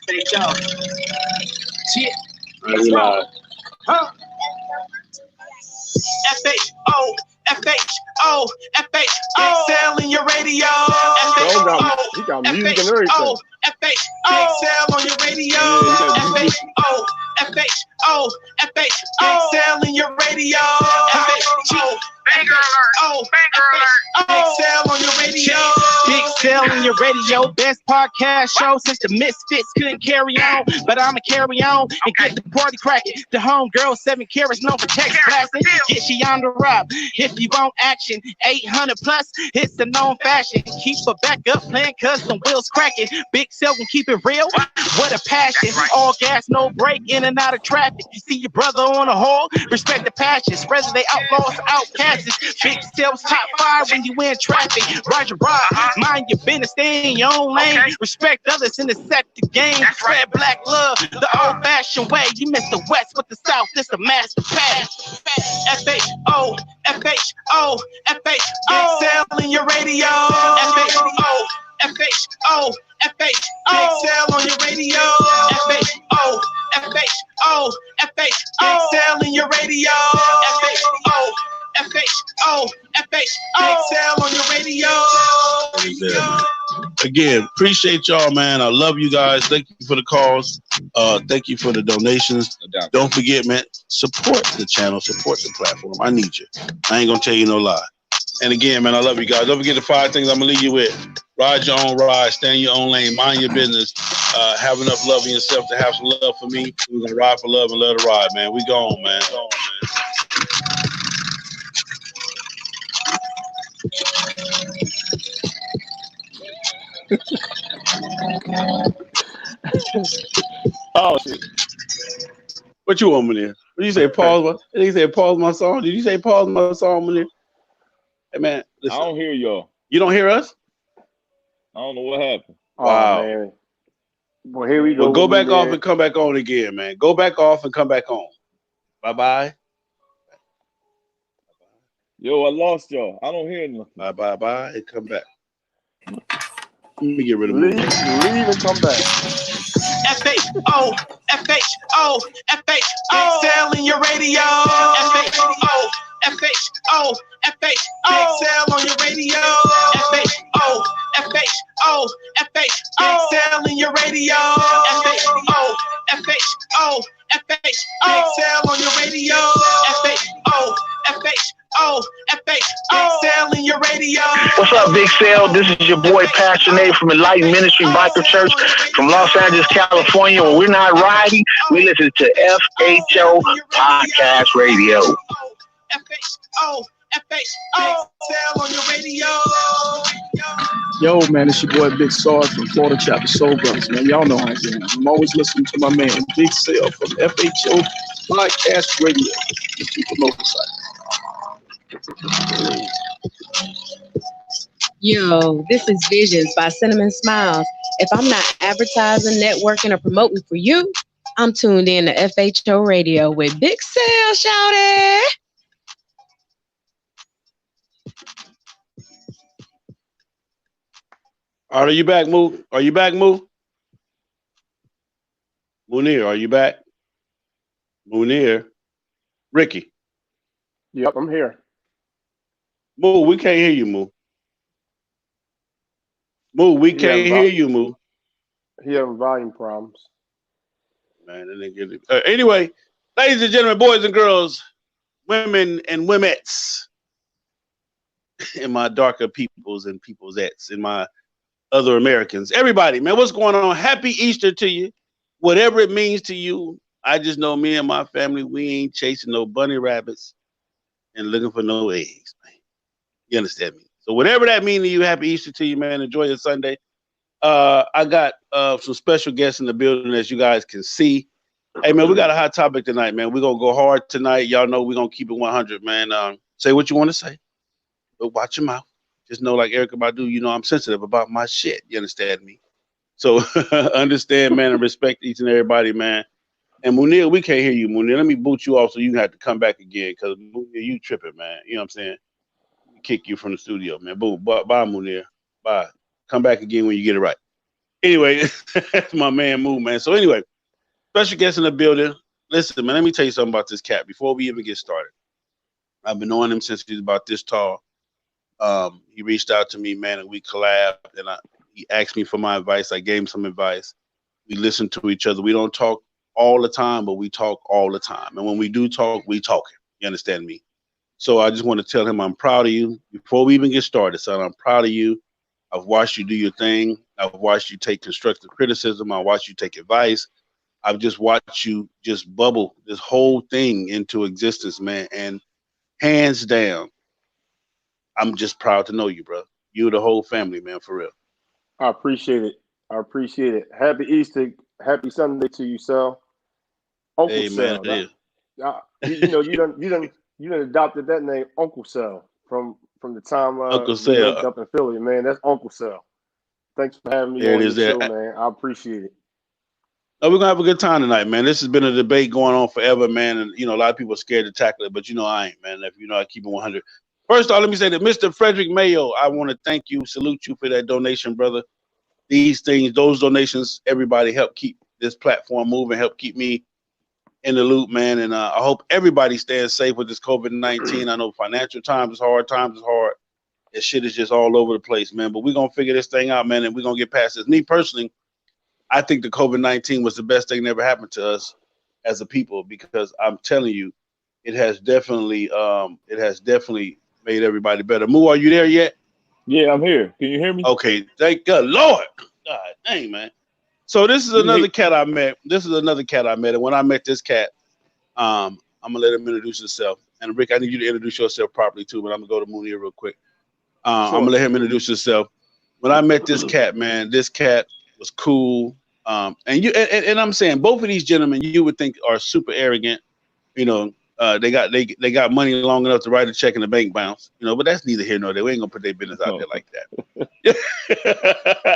FHO. Shit. Let's go. Huh? FHO. FHO. FHO. Sell in your radio. FHO. He got music and everything. FHO. Big sell on your radio. FHO. FHO. FHO. Big sell in your radio. FHO. Banger alert. Banger alert. Big sell on your radio. Big sell on your radio. Best podcast show since the Misfits couldn't carry on. But I'ma carry on and get the party cracking. The homegirl 7 carats known for text blasting. Get she on the rap. If you want action, 800 plus, it's a known fashion. Keep her back up playing cause some wheels cracking. Big sell can keep it real. What a passion. All gas, no break, in and out of traffic. You see your brother on a hole, respect the passions. Whether they outlaws, outcasts. Big sales top 5 when you in traffic. Roger, mind your business, stay in your own lane. Respect others in the set the game. Spread black love the old-fashioned way. You miss the West with the South, this a master pass. FHO, FHO, FHO. Big sell in your radio. FHO, FHO, FHO. Big sell on your radio. FHO, FHO, FHO. Big sell in your radio. FHO. FHO, FHO, big sell on your radio. Again, appreciate y'all, man. I love you guys. Thank you for the calls. Thank you for the donations. Don't forget, man, support the channel, support the platform. I need you. I ain't gonna tell you no lie. And again, man, I love you guys. Don't forget the 5 things I'm gonna leave you with. Ride your own ride, stay in your own lane, mind your business, have enough love in yourself to have some love for me. We're gonna ride for love and let it ride, man. We gone, man. Oh shit! What you want, Munir? What did you say? Pause. Did you say pause my song? Did you say pause my song, Munir? Hey man, listen. I don't hear y'all. You don't hear us? I don't know what happened. Wow. Oh, man. Well, here we go. Well, go back off and come back on again, man. Go back off and come back on. Bye bye. Yo, I lost y'all. I don't hear nothing. Bye and come back. Let me get rid of leave and come back. FHO, FHO, FHO. Big sell in your radio. FHO, FHO, FHO. Big sell on your radio. FHO, FHO, FHO. Big sell in your radio. FHO, FHO, FHO. Big sell on your radio. FHO, FHO, FHO. Big sell in your radio. What's up, Big Sale? This is your boy Passionate from Enlightened Ministry Bible Church from Los Angeles, California. When we're not riding, we listen to FHO Podcast Radio. FHO, FHO, sell on your radio. Yo, man, it's your boy Big Sarge from Florida Chapter Soul Brothers, man. Y'all know how I am. I'm always listening to my man Big Sale from FHO Podcast Radio. Just keep the local side. Yo, this is Visions by Cinnamon Smiles. If I'm not advertising, networking, or promoting for you, I'm tuned in to FHO Radio with Big Sale, shouty. Are you back, Moo? Are you back, Moo? Munir, are you back? Munir. Ricky. Yep, I'm here. Moo, we can't hear you, Moo. Moo, we can't hear you, Moo. He having volume problems. Man, that nigga get it. Anyway, ladies and gentlemen, boys and girls, women and womettes, and my darker peoples and peoplesettes, and my other Americans, everybody, man, what's going on? Happy Easter to you. Whatever it means to you, I just know me and my family, we ain't chasing no bunny rabbits and looking for no eggs, man. You understand me? So whatever that means to you, happy Easter to you, man. Enjoy your Sunday. I got some special guests in the building, as you guys can see. Hey, man, we got a hot topic tonight, man. We're going to go hard tonight. Y'all know we're going to keep it 100, man. Say what you want to say, but watch your mouth. Just know, like Erykah Badu, you know I'm sensitive about my shit. You understand me? So understand, man, and respect each and everybody, man. And Munir, we can't hear you, Munir. Let me boot you off so you have to come back again, because Munir, you tripping, man. You know what I'm saying? Kick you from the studio, man. Boom. Bye, Munir. Bye. Come back again when you get it right. Anyway, that's my man Moo, man. So anyway, special guest in the building. Listen, man, let me tell you something about this cat before we even get started. I've been knowing him since he's about this tall. He reached out to me, man, and we collabed, and he asked me for my advice. I gave him some advice. We listen to each other. We don't talk all the time, but we talk all the time. And when we do talk, we talking. You understand me? So I just want to tell him I'm proud of you. Before we even get started, son, I'm proud of you. I've watched you do your thing. I've watched you take constructive criticism. I watched you take advice. I've just watched you just bubble this whole thing into existence, man. And hands down, I'm just proud to know you, bro. You the whole family, man, for real. I appreciate it. I appreciate it. Happy Easter. Happy Sunday to you, Sal. Uncle Hey, Sal. man, You done adopted that name, Uncle Sal, from the time Uncle we linked Sal. up in Philly, man. That's Uncle Sal. Thanks for having me There on it your is there. show, man. I appreciate it. Oh, we're gonna have a good time tonight, man. This has been a debate going on forever, man. And a lot of people are scared to tackle it, but I ain't, man. If I keep it 100. First off, let me say that Mr. Frederick Mayo, I want to thank you, salute you for that donation, brother. These things, those donations, everybody help keep this platform moving, help keep me in the loop, man. And I hope everybody stays safe with this COVID-19. I know financial times is hard. This shit is just all over the place, man. But we're gonna figure this thing out, man, and we're gonna get past this. Me personally, I think the COVID-19 was the best thing that ever happened to us as a people, because I'm telling you, it has definitely made everybody better. Moo, are you there yet? Yeah, I'm here. Can you hear me? Okay, thank God, Lord. God dang, man. So this is another cat I met. And when I met this cat, I'm gonna let him introduce himself. And Rick, I need you to introduce yourself properly too, but I'm gonna go to Mooney real quick. Sure. I'm gonna let him introduce himself. When I met this cat, man, this cat was cool. And I'm saying both of these gentlemen you would think are super arrogant. They got money long enough to write a check and the bank bounce. But that's neither here nor there. We ain't gonna put their business out there like that.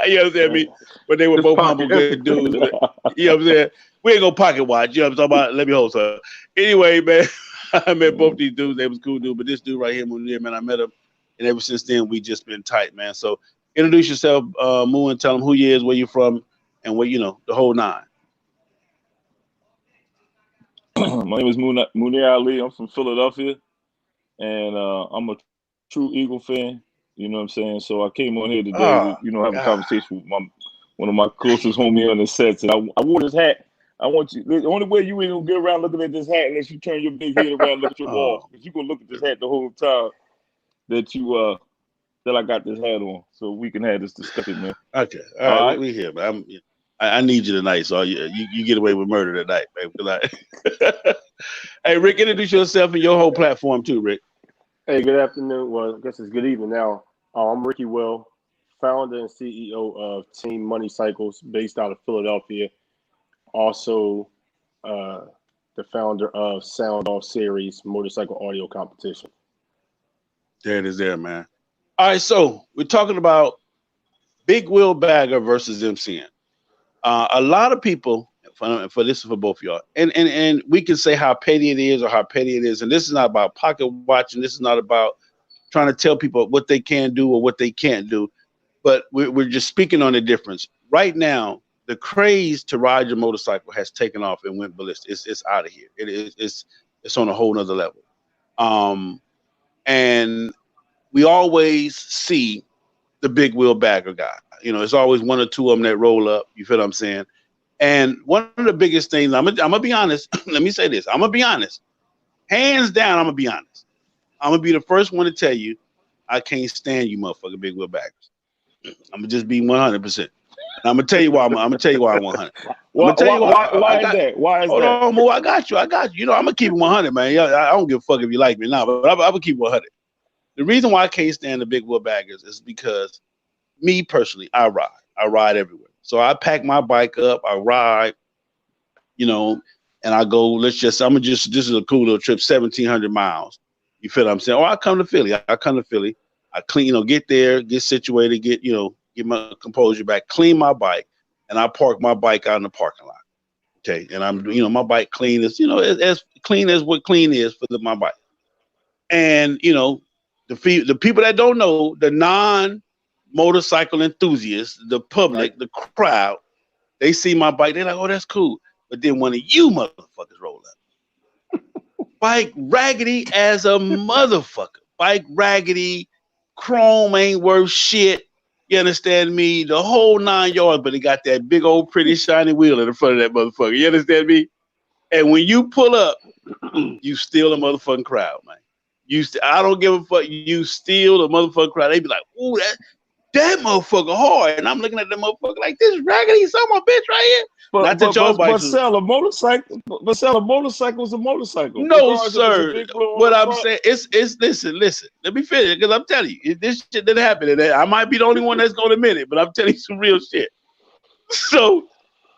You understand me? But they were both humble, good dudes. You know what I'm saying? We ain't gonna pocket watch. You know what I'm talking about? Let me hold her. Anyway, man, I met both these dudes. They was cool dudes. But this dude right here, man, I met him, and ever since then we just been tight, man. So introduce yourself, Moo, and tell them who you is, where you from, and where the whole nine. My name is Munir Ali. I'm from Philadelphia, and I'm a true Eagle fan. You know what I'm saying? So I came on here today to, have a conversation with one of my closest homie on the sets. And I wore this hat. I want you. The only way you ain't gonna get around looking at this hat unless you turn your big head around and look at your wall, because you gonna look at this hat the whole time that I got this hat on, so we can have this discussion, man. Okay, all right. We here, man. I need you tonight, so you get away with murder tonight, man. Hey, Rick, introduce yourself and your whole platform too, Rick. Hey, good afternoon. Well, I guess it's good evening now. I'm Ricky Will, founder and CEO of Team Money Cycles, based out of Philadelphia. Also, the founder of Sound Off Series motorcycle audio competition. There it is, there, man. All right, so we're talking about Big Will Bagger versus MCN. A lot of people, for this is for both of y'all, and we can say how petty it is or how petty it is, and this is not about pocket watching. This is not about trying to tell people what they can do or what they can't do, but we're just speaking on the difference. Right now, the craze to ride your motorcycle has taken off and went ballistic. It's out of here. It's on a whole nother level. And we always see the Big Wheel Bagger guy. It's always one or two of them that roll up. You feel what I'm saying? And one of the biggest things, I'm gonna be honest. Let me say this. I'm gonna be honest. Hands down, I'm gonna be honest. I'm gonna be the first one to tell you, I can't stand you, motherfucking Big Wheel Baggers. I'm gonna just be 100%. And I'm gonna tell you why. I'm gonna tell you why I'm 100. Why is that? Why is that? Hold on, Mo. I got you. I'm gonna keep it 100, man. I don't give a fuck if you like me now, but I'm gonna keep it 100. The reason why I can't stand the Big Wheel Baggers is because me personally, I ride everywhere. So I pack my bike up, I ride, and I go, this is a cool little trip, 1,700 miles. You feel what I'm saying? Or I come to Philly. I clean, get there, get situated, get my composure back, clean my bike, and I park my bike out in the parking lot. Okay. And I'm, my bike clean is, as clean as what clean is for my bike. And, the people that don't know, the motorcycle enthusiasts, the public, the crowd, they see my bike, they're like, oh, that's cool. But then one of you motherfuckers roll up. Bike raggedy as a motherfucker. Bike raggedy, chrome ain't worth shit. You understand me? The whole 9 yards, but it got that big old pretty shiny wheel in the front of that motherfucker. You understand me? And when you pull up, you steal a motherfucking crowd, man. I don't give a fuck. You steal the motherfucking crowd. They be like, ooh, that motherfucker hard. And I'm looking at the motherfucker like, this raggedy son of a bitch right here. But sell a motorcycle. But sell a motorcycle is a motorcycle. No, sir. What I'm saying is listen. Let me finish, because I'm telling you, this shit didn't happen. And I might be the only one that's going to admit it, but I'm telling you some real shit. So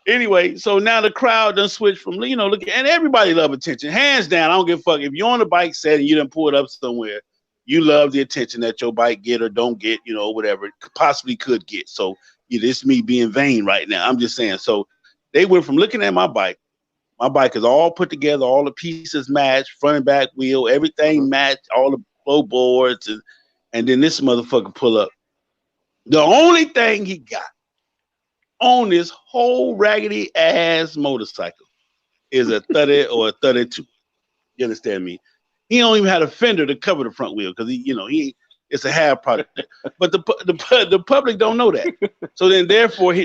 anyway, so now the crowd done switched from, look, and everybody love attention. Hands down, I don't give a fuck. If you're on a bike set and you done pull it up somewhere, you love the attention that your bike get or don't get, whatever it possibly could get. So this me being vain right now. I'm just saying. So they went from looking at my bike. My bike is all put together, all the pieces matched, front and back wheel, everything matched, all the floorboards, and then this motherfucker pull up. The only thing he got on this whole raggedy ass motorcycle is a 30 or a 32. You understand me? He don't even have a fender to cover the front wheel because it's a half product. But the public don't know that. So then therefore he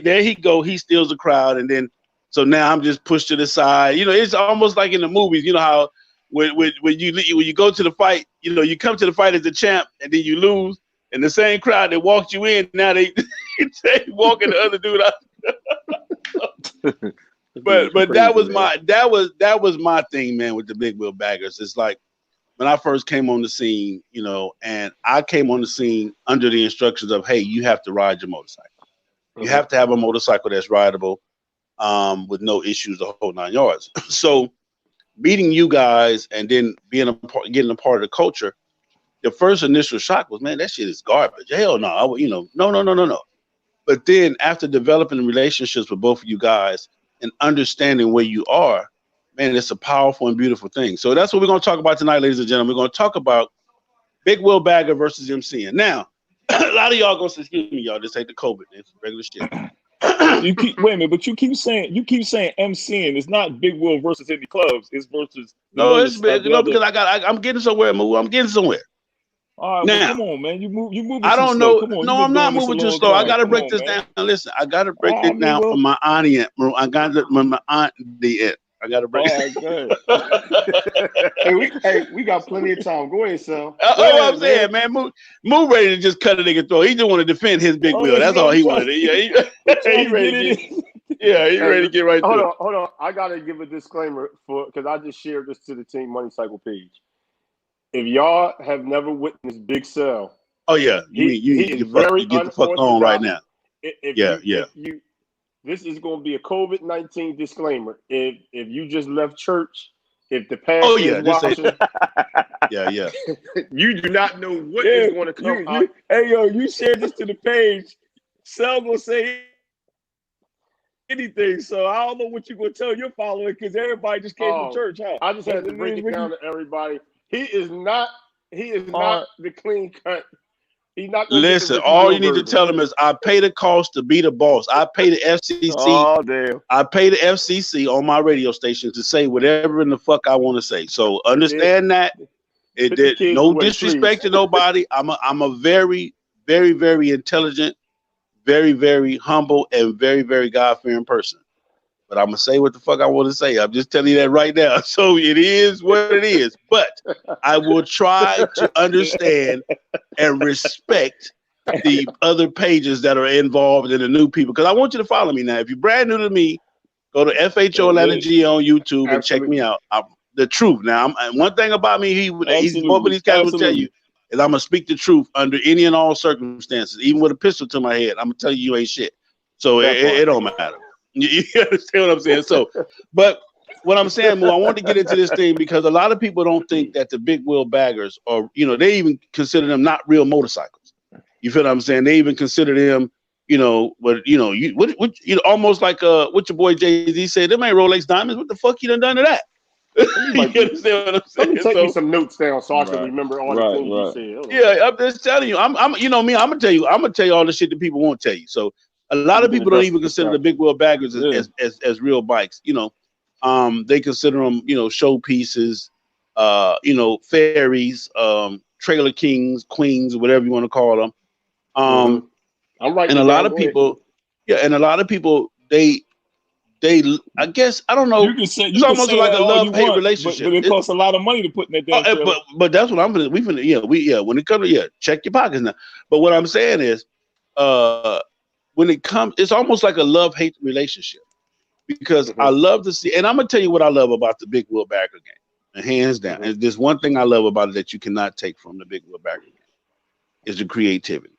steals the crowd, and then so now I'm just pushed to the side. It's almost like in the movies. You know how when you go to the fight, you come to the fight as the champ and then you lose, and the same crowd that walked you in, now they walking the other dude out. but that was my thing, man, with the big wheel baggers. It's like when I first came on the scene, and I came on the scene under the instructions of, hey, you have to ride your motorcycle. You have to have a motorcycle that's rideable, with no issues, the whole 9 yards. So meeting you guys and then getting a part of the culture, the first initial shock was, man, that shit is garbage. Hell no, no. But then after developing relationships with both of you guys and understanding where you are, man, it's a powerful and beautiful thing. So that's what we're going to talk about tonight, ladies and gentlemen. We're going to talk about big wheel bagger versus MCing. Now, a lot of y'all going to say, excuse me, y'all, this ain't the COVID. It's regular shit. Wait a minute, but you keep saying MCing. It's not big wheel versus any clubs. It's versus it's big. Because I'm getting somewhere, Moo. I'm getting somewhere. All right, now, come on, man. You moving. I don't know. Come on, no, I'm not moving too slow. I gotta break this down. Listen, I gotta break it down for my audience. I got my audience. I gotta break it. Hey, we got plenty of time. Go ahead, Sal. I'm saying, man, move ready to just cut a nigga throat. He just want to defend his big wheel. That's all he wanted. Yeah, he ready. He ready to get right to it. Hold on. I gotta give a disclaimer because I just shared this to the Team Money Cycle page. If y'all have never witnessed Big Sal, you very get the fuck on right now. This is going to be a COVID-19 disclaimer. If you just left church, if the pastor is watching, you do not know what is going to come out. Hey, yo, you shared this to the page. Sal gonna say anything, so I don't know what you're gonna tell your followers because everybody just came to church. Huh? I just had to break it down to everybody. He is not the clean cut. He's not. Listen, all you need to tell him is, I pay the cost to be the boss. I pay the FCC. Oh, damn. I pay the FCC on my radio station to say whatever in the fuck I want to say. So understand that. It did no disrespect to nobody. I'm a very, very, very intelligent, very, very humble, and very, very God-fearing person. But I'm going to say what the fuck I want to say. I'm just telling you that right now. So it is what it is. But I will try to understand and respect the other pages that are involved in the new people. Because I want you to follow me now. If you're brand new to me, go to FHO Atlanta G on YouTube and check me out. The truth. Now, one thing about me, both of these guys will tell you, is I'm going to speak the truth under any and all circumstances. Even with a pistol to my head, I'm going to tell you ain't shit. So it don't matter. You understand what I'm saying? So, but what I'm saying, Moo, I want to get into this thing because a lot of people don't think that the big wheel baggers are, they even consider them not real motorcycles. You feel what I'm saying? They even consider them, almost like what your boy Jay-Z said, them ain't Rolex diamonds. What the fuck you done to that? You understand what I'm saying? Let me take me some notes down so I can remember all the things you said. Yeah, I'm just telling you. I'm you know me. I'm gonna tell you all the shit that people won't tell you. So a lot of people don't even consider the big wheel baggers as real bikes. You know, they consider them, you know, showpieces, you know, fairies, trailer kings, queens, whatever you want to call them. I'm right. And a lot of people, and a lot of people, they, I guess, I don't know. You can say it's almost like a love-hate relationship. But it costs a lot of money to put in that damn trailer. But that's what I'm gonna. When it comes to check your pockets now. But what I'm saying is, when it comes, it's almost like a love-hate relationship because I love to see, and I'm gonna tell you what I love about the big wheel bagger game, and hands down. And there's one thing I love about it that you cannot take from the big wheel bagger game is the creativity.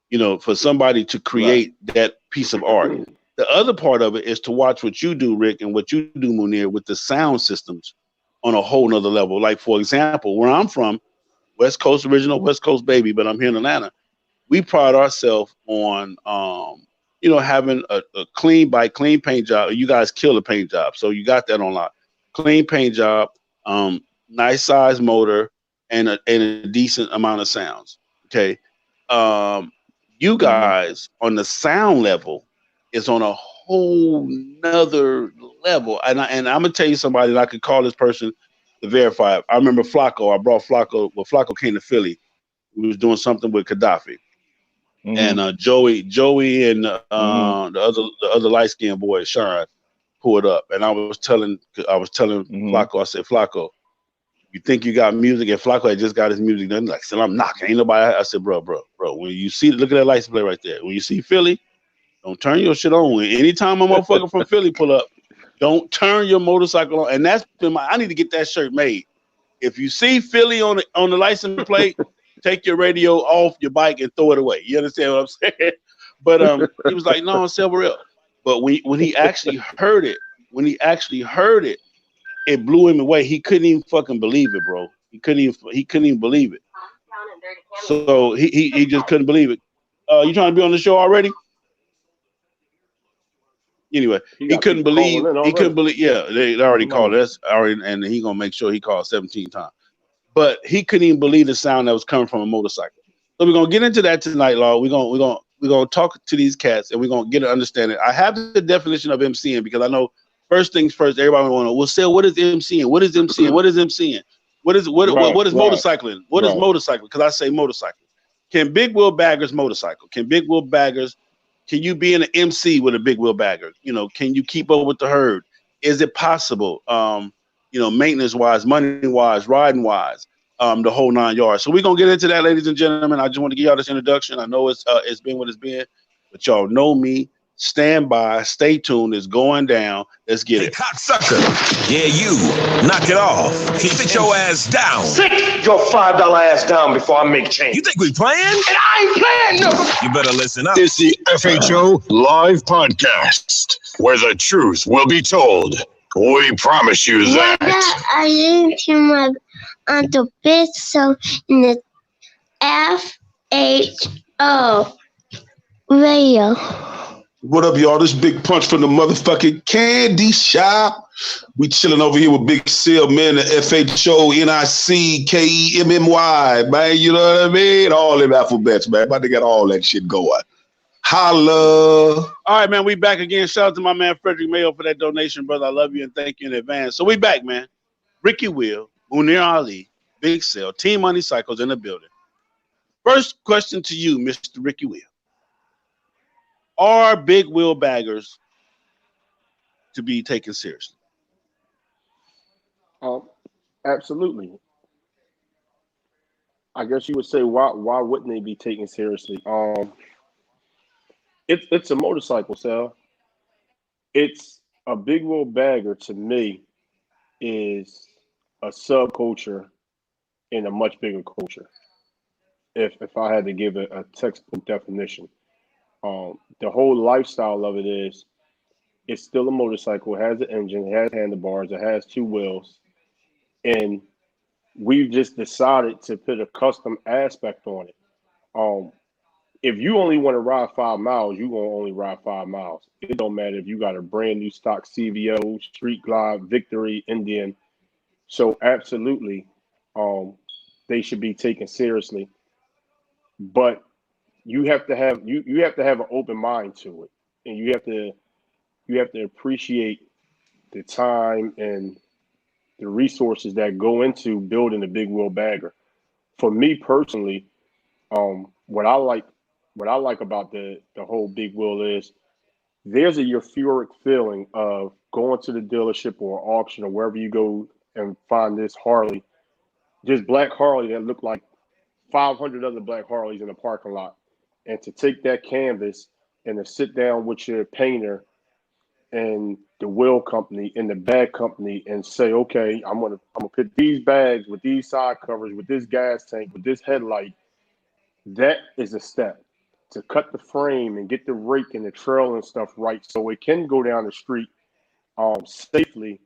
You know, for somebody to create that piece of art. The other part of it is to watch what you do, Rick, and what you do, Munir, with the sound systems on a whole nother level. Like, for example, where I'm from, West Coast original, West Coast baby, but I'm here in Atlanta. We pride ourselves on, you know, having a clean bike, clean paint job. You guys kill the paint job, so you got that on lock. Clean paint job, nice size motor, and a decent amount of sounds. Okay. You guys on the sound level is on a whole nother level. And I'm gonna tell you somebody that I could call this person to verify it. I remember Flacco. I brought Flacco. Well, Flacco came to Philly. He was doing something with Gaddafi. And Joey and the other light skinned boy, Sean, pulled up. And I was telling Flacco, I said, Flacco, you think you got music? And Flacco had just got his music done. Like, so I'm knocking. Ain't nobody. I said, bro. When you see, look at that license plate right there. When you see Philly, don't turn your shit on. Anytime a motherfucker from Philly pull up, don't turn your motorcycle on. And that's been I need to get that shirt made. If you see Philly on the license plate, take your radio off your bike and throw it away. You understand what I'm saying? But he was like, no, Silverell. But when he actually heard it, it blew him away. He couldn't even fucking believe it, bro. He couldn't even believe it. So he just couldn't believe it. You trying to be on the show already? Anyway, he couldn't believe. Yeah, they already called us already, and he gonna make sure he called 17 times. But he couldn't even believe the sound that was coming from a motorcycle. So we're gonna get into that tonight, Law. We're gonna talk to these cats, and we're gonna get an understanding. I have the definition of MCing because I know. First things first, everybody want to know. Well, say, what is MCing? What is MCing? What is MCing? What is motorcycling? What is motorcycling? Because I say motorcycle. Can big wheel baggers motorcycle? Can big wheel baggers? Can you be in an MC with a big wheel bagger? You know, can you keep up with the herd? Is it possible? You know, maintenance wise, money wise, riding wise, the whole 9 yards. So we're gonna get into that, ladies and gentlemen. I just want to give y'all this introduction. I know it's been what it's been, but y'all know me. Stand by, stay tuned. It's going down. Let's get it. Cocksucker. Yeah, you. Knock it off. Sit your ass down. Sit your $5 ass down before I make change. You think we playing? And I ain't playing, no. You better listen up. It's the FHO Live Podcast, where the truth will be told. We promise you that. I listened to my Uncle Big So in the FHO radio. What up, y'all? This Big Punch from the motherfucking candy shop. We chilling over here with Big Sale, man, the FHONICKEMMY, man. You know what I mean? All them alphabets, man. About to get all that shit going. Holla. All right, man. We back again. Shout out to my man Frederick Mayo for that donation, brother. I love you and thank you in advance. So we back, man. Ricky Will, Munir Ali, Big Sale, Team Money Cycles in the building. First question to you, Mr. Ricky Will. Are big wheel baggers to be taken seriously? Absolutely. I guess you would say why wouldn't they be taken seriously? It's a motorcycle, Sal. It's a big wheel bagger to me is a subculture in a much bigger culture. If I had to give a textbook definition. The whole lifestyle of it is it's still a motorcycle, it has an engine, it has handlebars, it has two wheels, and we've just decided to put a custom aspect on it. if you only want to ride 5 miles, you're going to only ride 5 miles. It don't matter if you got a brand new stock CVO, Street Glide, Victory, Indian. So absolutely, they should be taken seriously. But you have to have you have to have an open mind to it, and you have to appreciate the time and the resources that go into building a big wheel bagger. For me personally, what I like about the whole big wheel is there's a euphoric feeling of going to the dealership or auction or wherever you go and find this Harley, this black Harley that looked like 500 other black Harleys in the parking lot, and to take that canvas and to sit down with your painter and the wheel company and the bag company and say, okay, I'm gonna put these bags with these side covers, with this gas tank, with this headlight. That is a step to cut the frame and get the rake and the trail and stuff right so it can go down the street safely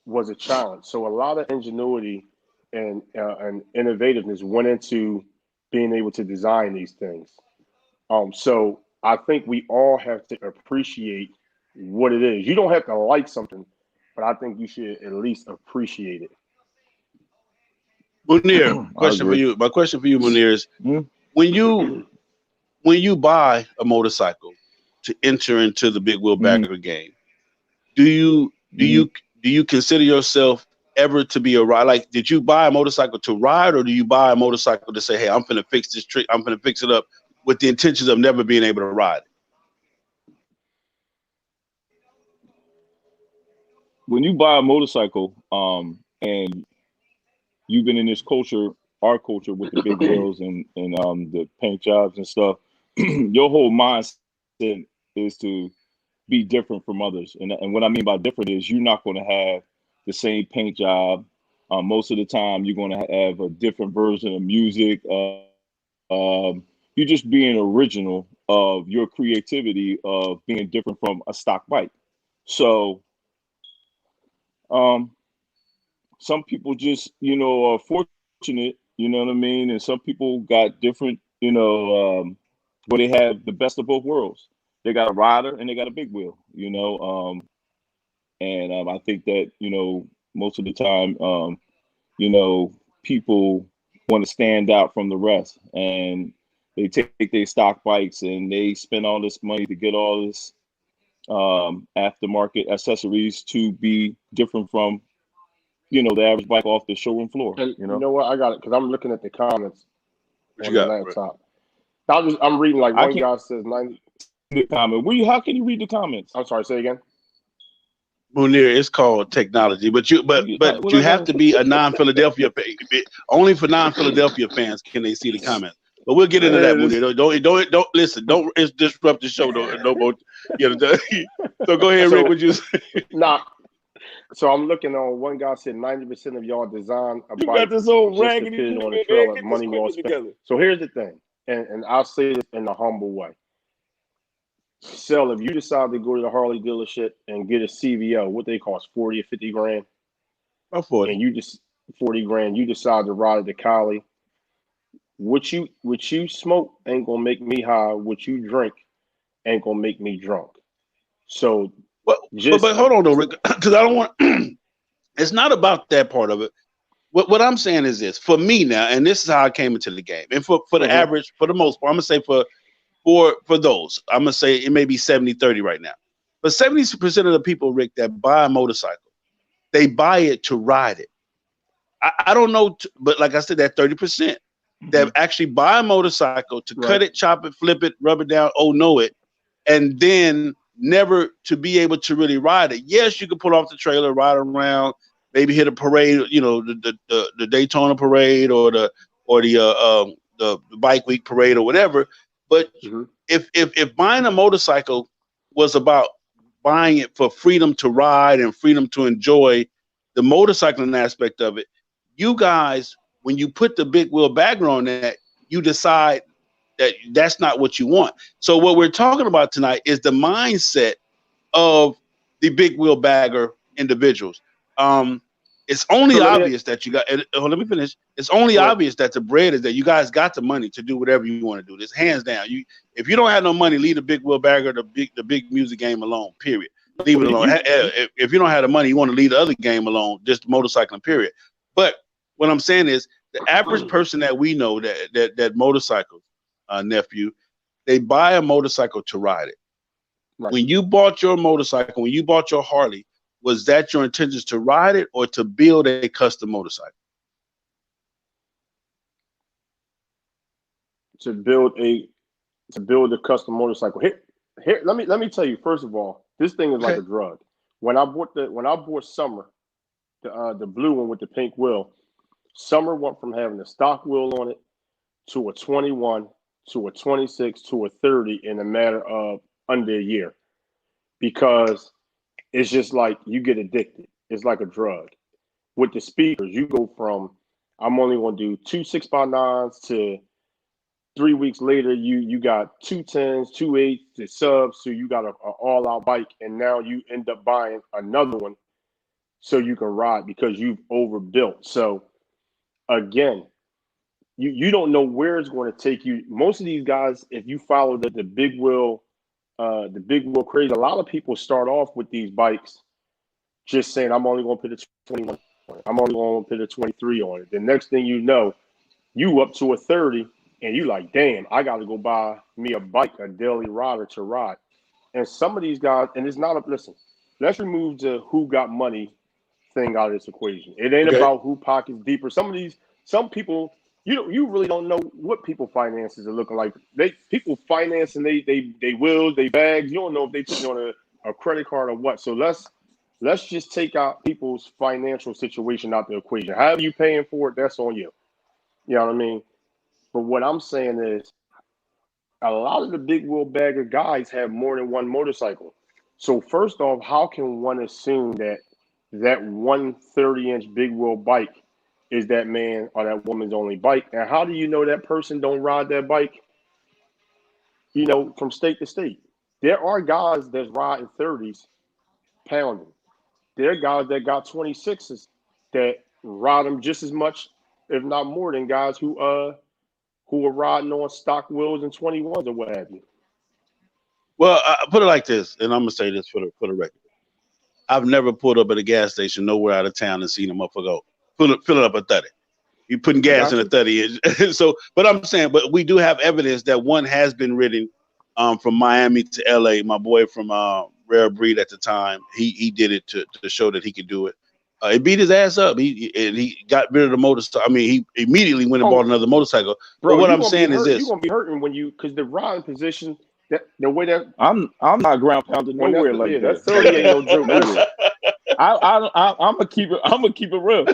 was a challenge. So a lot of ingenuity and innovativeness went into being able to design these things. So I think we all have to appreciate what it is. You don't have to like something, but I think you should at least appreciate it. Munir, question for you. My question for you, Munir, is when you buy a motorcycle to enter into the big wheel bagger game, do you consider yourself ever to be a ride? Like, did you buy a motorcycle to ride, or do you buy a motorcycle to say, hey, I'm finna fix this trick, I'm finna fix it up with the intentions of never being able to ride it? When you buy a motorcycle, and you've been in this culture, our culture with the big wheels and the paint jobs and stuff, your whole mindset is to be different from others. And what I mean by different is you're not going to have the same paint job. Most of the time, you're going to have a different version of music. You're just being original of your creativity of being different from a stock bike. So some people just, are fortunate, you know what I mean? And some people got different, where they have the best of both worlds. They got a rider and they got a big wheel, and I think that, most of the time, people want to stand out from the rest, and they take their stock bikes and they spend all this money to get all this aftermarket accessories to be different from, the average bike off the showroom floor. And you know what? I got it because I'm looking at the comments What on you the got, laptop. I'm reading like one guy says 90. The comment. How can you read the comments? I'm sorry. Say again. Munir, it's called technology, but you have to be a non-Philadelphia fan. Only for non-Philadelphia fans can they see the comments. But we'll get into that, Munir. Don't listen. Don't disrupt the show. No more. So go ahead, Rick. Would you say? Nah. So I'm looking on. One guy said 90% of y'all design a bike got this old just to raggedy fit on the man, trailer. get Money this well quicker spent. together. So here's the thing, and I'll say this in a humble way. Sell, if you decide to go to the Harley dealership and get a CVO, what they cost, 40 or 50 grand? About 40. And you just 40 grand, you decide to ride at the Collie. What you smoke ain't gonna make me high. What you drink ain't gonna make me drunk. So but hold on though, Rick, because I don't want it's not about that part of it. What I'm saying is this, for me now, and this is how I came into the game. And for the average, for the most part, I'm gonna say for those, I'm gonna say it may be 70-30 right now. But 70% of the people, Rick, that buy a motorcycle, they buy it to ride it. I don't know, but like I said, that 30% that actually buy a motorcycle to cut it, chop it, flip it, rub it down, know it, and then never to be able to really ride it. Yes, you can pull off the trailer, ride around, maybe hit a parade, the Daytona parade or the Bike Week parade or whatever. But if buying a motorcycle was about buying it for freedom to ride and freedom to enjoy the motorcycling aspect of it, you guys, when you put the big wheel bagger on that, you decide that that's not what you want. So what we're talking about tonight is the mindset of the big wheel bagger individuals. It's only obvious that you got. Let me finish. It's only obvious that the bread is that you guys got the money to do whatever you want to do. This hands down. If you don't have no money, leave the big wheel bagger, the big music game alone. Period. Leave it alone. If you don't have the money, you want to leave the other game alone. Just motorcycling. Period. But what I'm saying is, the average person that we know that motorcycles, nephew, they buy a motorcycle to ride it. Right. When you bought your motorcycle, when you bought your Harley, was that your intentions to ride it or to build a custom motorcycle? To build a custom motorcycle. Here, let me tell you. First of all, this thing is like a drug. When I bought Summer, the blue one with the pink wheel, Summer went from having a stock wheel on it to a 21 to a 26 to a 30 in a matter of under a year, because it's just like you get addicted. It's like a drug. With the speakers, you go from I'm only going to do 2 6x9s to 3 weeks later you got 2 10s, 2 8s, the subs, so you got an all-out bike, and now you end up buying another one so you can ride because you've overbuilt. So again, you don't know where it's going to take you. Most of these guys, if you follow the big wheel craze, a lot of people start off with these bikes just saying, I'm only going to put a 21 on it. I'm only going to put a 23 on it. The next thing you know, you up to a 30, and you like, damn, I got to go buy me a bike, a daily rider to ride. And some of these guys, and it's not listen, let's remove the who got money thing out of this equation. It ain't about who pockets deeper. Some people, you really don't know what people finances are looking like. People financing they wills, they bags. You don't know if they put on a credit card or what. So let's just take out people's financial situation out the equation. However you paying for it, that's on you. You know what I mean? But what I'm saying is, a lot of the big wheel bagger guys have more than one motorcycle. So first off, how can one assume that 130-inch big wheel bike is that man or that woman's only bike? And how do you know that person don't ride that bike, from state to state? There are guys that's riding 30s pounding. There are guys that got 26s that ride them just as much, if not more, than guys who are riding on stock wheels and 21s or what have you. Well, I put it like this, and I'm gonna say this for the record. I've never pulled up at a gas station nowhere out of town and seen a motherfucker fill it up a 30. You putting gas in a 30. So, but I'm saying, but we do have evidence that one has been ridden from Miami to LA. My boy from Rare Breed at the time, he did it to show that he could do it. It beat his ass up. He got rid of the motorcycle. I mean, he immediately went and bought another motorcycle. Bro, but what I'm saying is this: you're gonna be hurting because the riding position, the way that I'm not ground pounding nowhere like that. That's 30 ain't no joke. I'm gonna keep it real.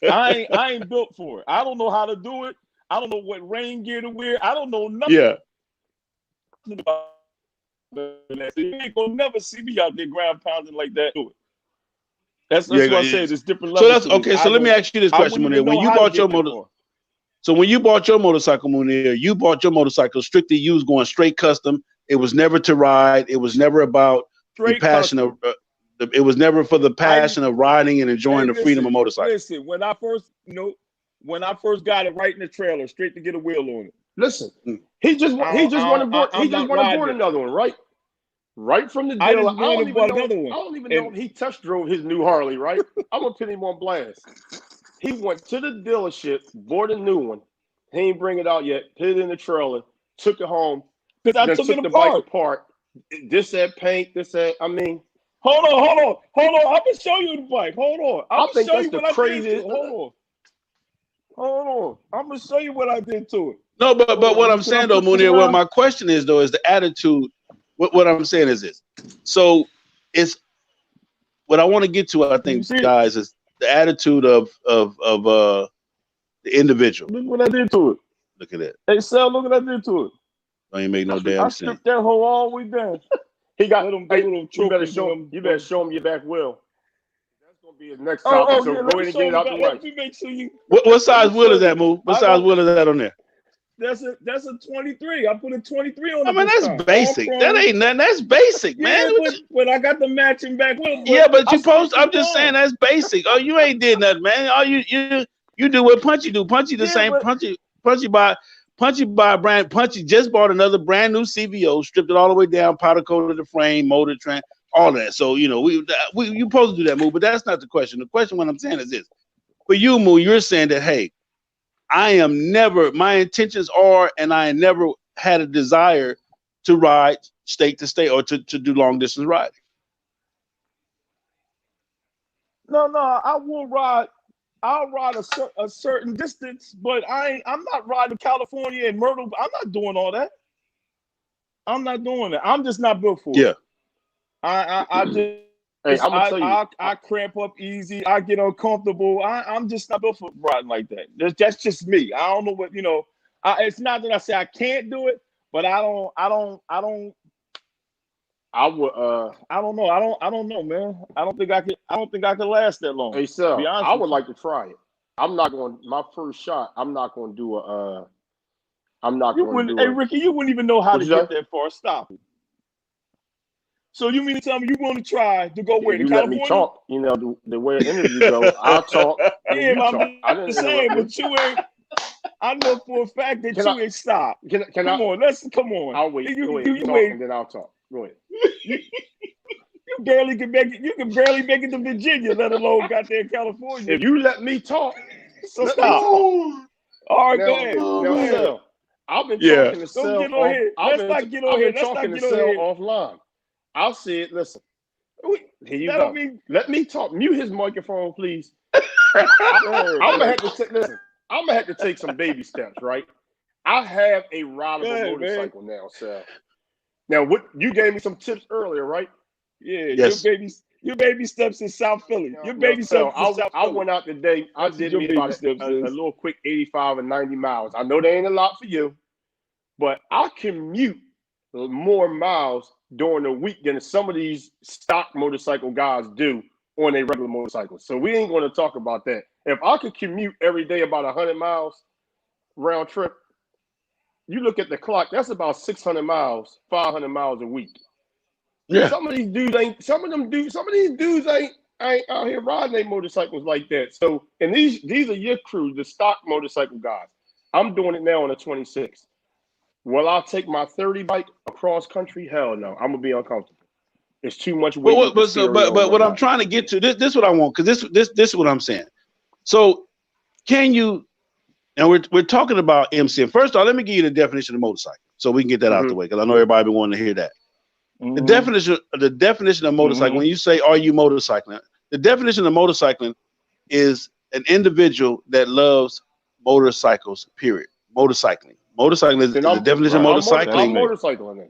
I ain't built for it. I don't know how to do it. I don't know what rain gear to wear. I don't know nothing. Yeah. You ain't gonna never see me out there ground pounding like that. That's what I said. It's different levels. So that's okay. So let me ask you this question, Munir. When you bought your motorcycle, Munir, you bought your motorcycle strictly used, going straight custom. It was never to ride. It was never about the passion of. It was never for the passion of riding and enjoying the freedom of motorcycle. Listen, when I first got it right in the trailer, straight to get a wheel on it. Listen, he just went to board another one, right? Right from the dealer. I don't even know if he test drove his new Harley, right? I'm gonna put him on blast. He went to the dealership, bought a new one. He ain't bring it out yet. Put it in the trailer, took it home. Because I took the bike apart. This that paint. This that. I mean, hold on. I'm gonna show you the bike. Hold on. I think that's the craziest. Hold on. I'm gonna show you what I did to it. No, but what I'm saying though, Munir, what my question is though, is the attitude. What I'm saying is this. So it's what I want to get to, I think, guys, is the attitude of the individual. Look what I did to it. Look at that. Hey, Sal, look what I did to it. Don't even make no damn sense. I stripped that hole all the way down. He got them. You better show him your back wheel. That's gonna be his next topic. So go ahead and get it out the way. Let me make sure you. What size wheel is that, Moo? What size wheel is that on there? That's a 23. I put a 23 on. I mean, that's basic. That ain't nothing. That's basic, man. But I got the matching back with. Yeah, but you post. I'm just saying that's basic. Oh, you ain't did nothing, man. Oh, you do what Punchy do. Punchy the same. Punchy by brand. Punchy just bought another brand new CVO, stripped it all the way down, powder coated the frame, motor, train, all that. So you know you supposed to do that move, but that's not the question. The question, what I'm saying is this: for you, Moo, you're saying that hey, I am never. My intentions are, and I never had a desire to ride state to state or to do long distance riding. No, I will ride. I'll ride a certain distance, but I'm not riding California and Myrtle. I'm not doing all that. I'm not doing it. I'm just not built for it. I just. Hey, I'm gonna tell you. I cramp up easy. I get uncomfortable. I'm just not built for riding like that. That's just me. I don't know what it's not that I say I can't do it, but I don't. I would. I don't know. I don't know, man. I don't think I could last that long. Hey, so I would like to try it. I'm not going. My first shot. I'm not going to do a. I'm not going to do. Hey, Ricky, you wouldn't even know how to get that far. Stop it. So you mean to tell me you want to try to go where? You to let California? me talk. You know the way an interview goes. I'll talk. Yeah, I'm just saying, but you ain't. I know for a fact that you ain't stopped. Come on. I'll wait. You wait. And then I'll talk. Go ahead. You barely can make it. You can barely make it to Virginia, let alone goddamn California. If you let me talk, so stop. All right, go ahead. Now, I've been talking to Sel. Don't get on here. Let's not get on here. Let's not get on here. Offline. I'll say it. Listen. Here you go. Let me talk. Mute his microphone, please. I'm gonna have to take some baby steps, right? I have a rideable motorcycle now, Sel. Now, what you gave me some tips earlier, right? Yeah. Yes. Your baby steps in South Philly. Your baby steps in South Philly. I went out today. I did me about a little quick 85 and 90 miles. I know they ain't a lot for you, but I commute more miles during the week than some of these stock motorcycle guys do on a regular motorcycle. So we ain't going to talk about that. If I could commute every day about 100 miles round trip, you look at the clock, that's about 600 miles, 500 miles a week. Yeah. Some of these dudes ain't out here riding their motorcycles like that. So, and these are your crews, the stock motorcycle guys. I'm doing it now on a 26. Will I take my 30 bike across country? Hell no. I'm gonna be uncomfortable. It's too much weight. But what I'm trying to get to, this is what I want, because this is what I'm saying. So can you, and we're talking about MCing. First of all, let me give you the definition of motorcycle so we can get that out the way, because I know everybody been wanting to hear that. The definition of motorcycle, when you say, are you motorcycling? The definition of motorcycling is an individual that loves motorcycles, period. Motorcycling is the definition of motorcycling. I'm motorcycling.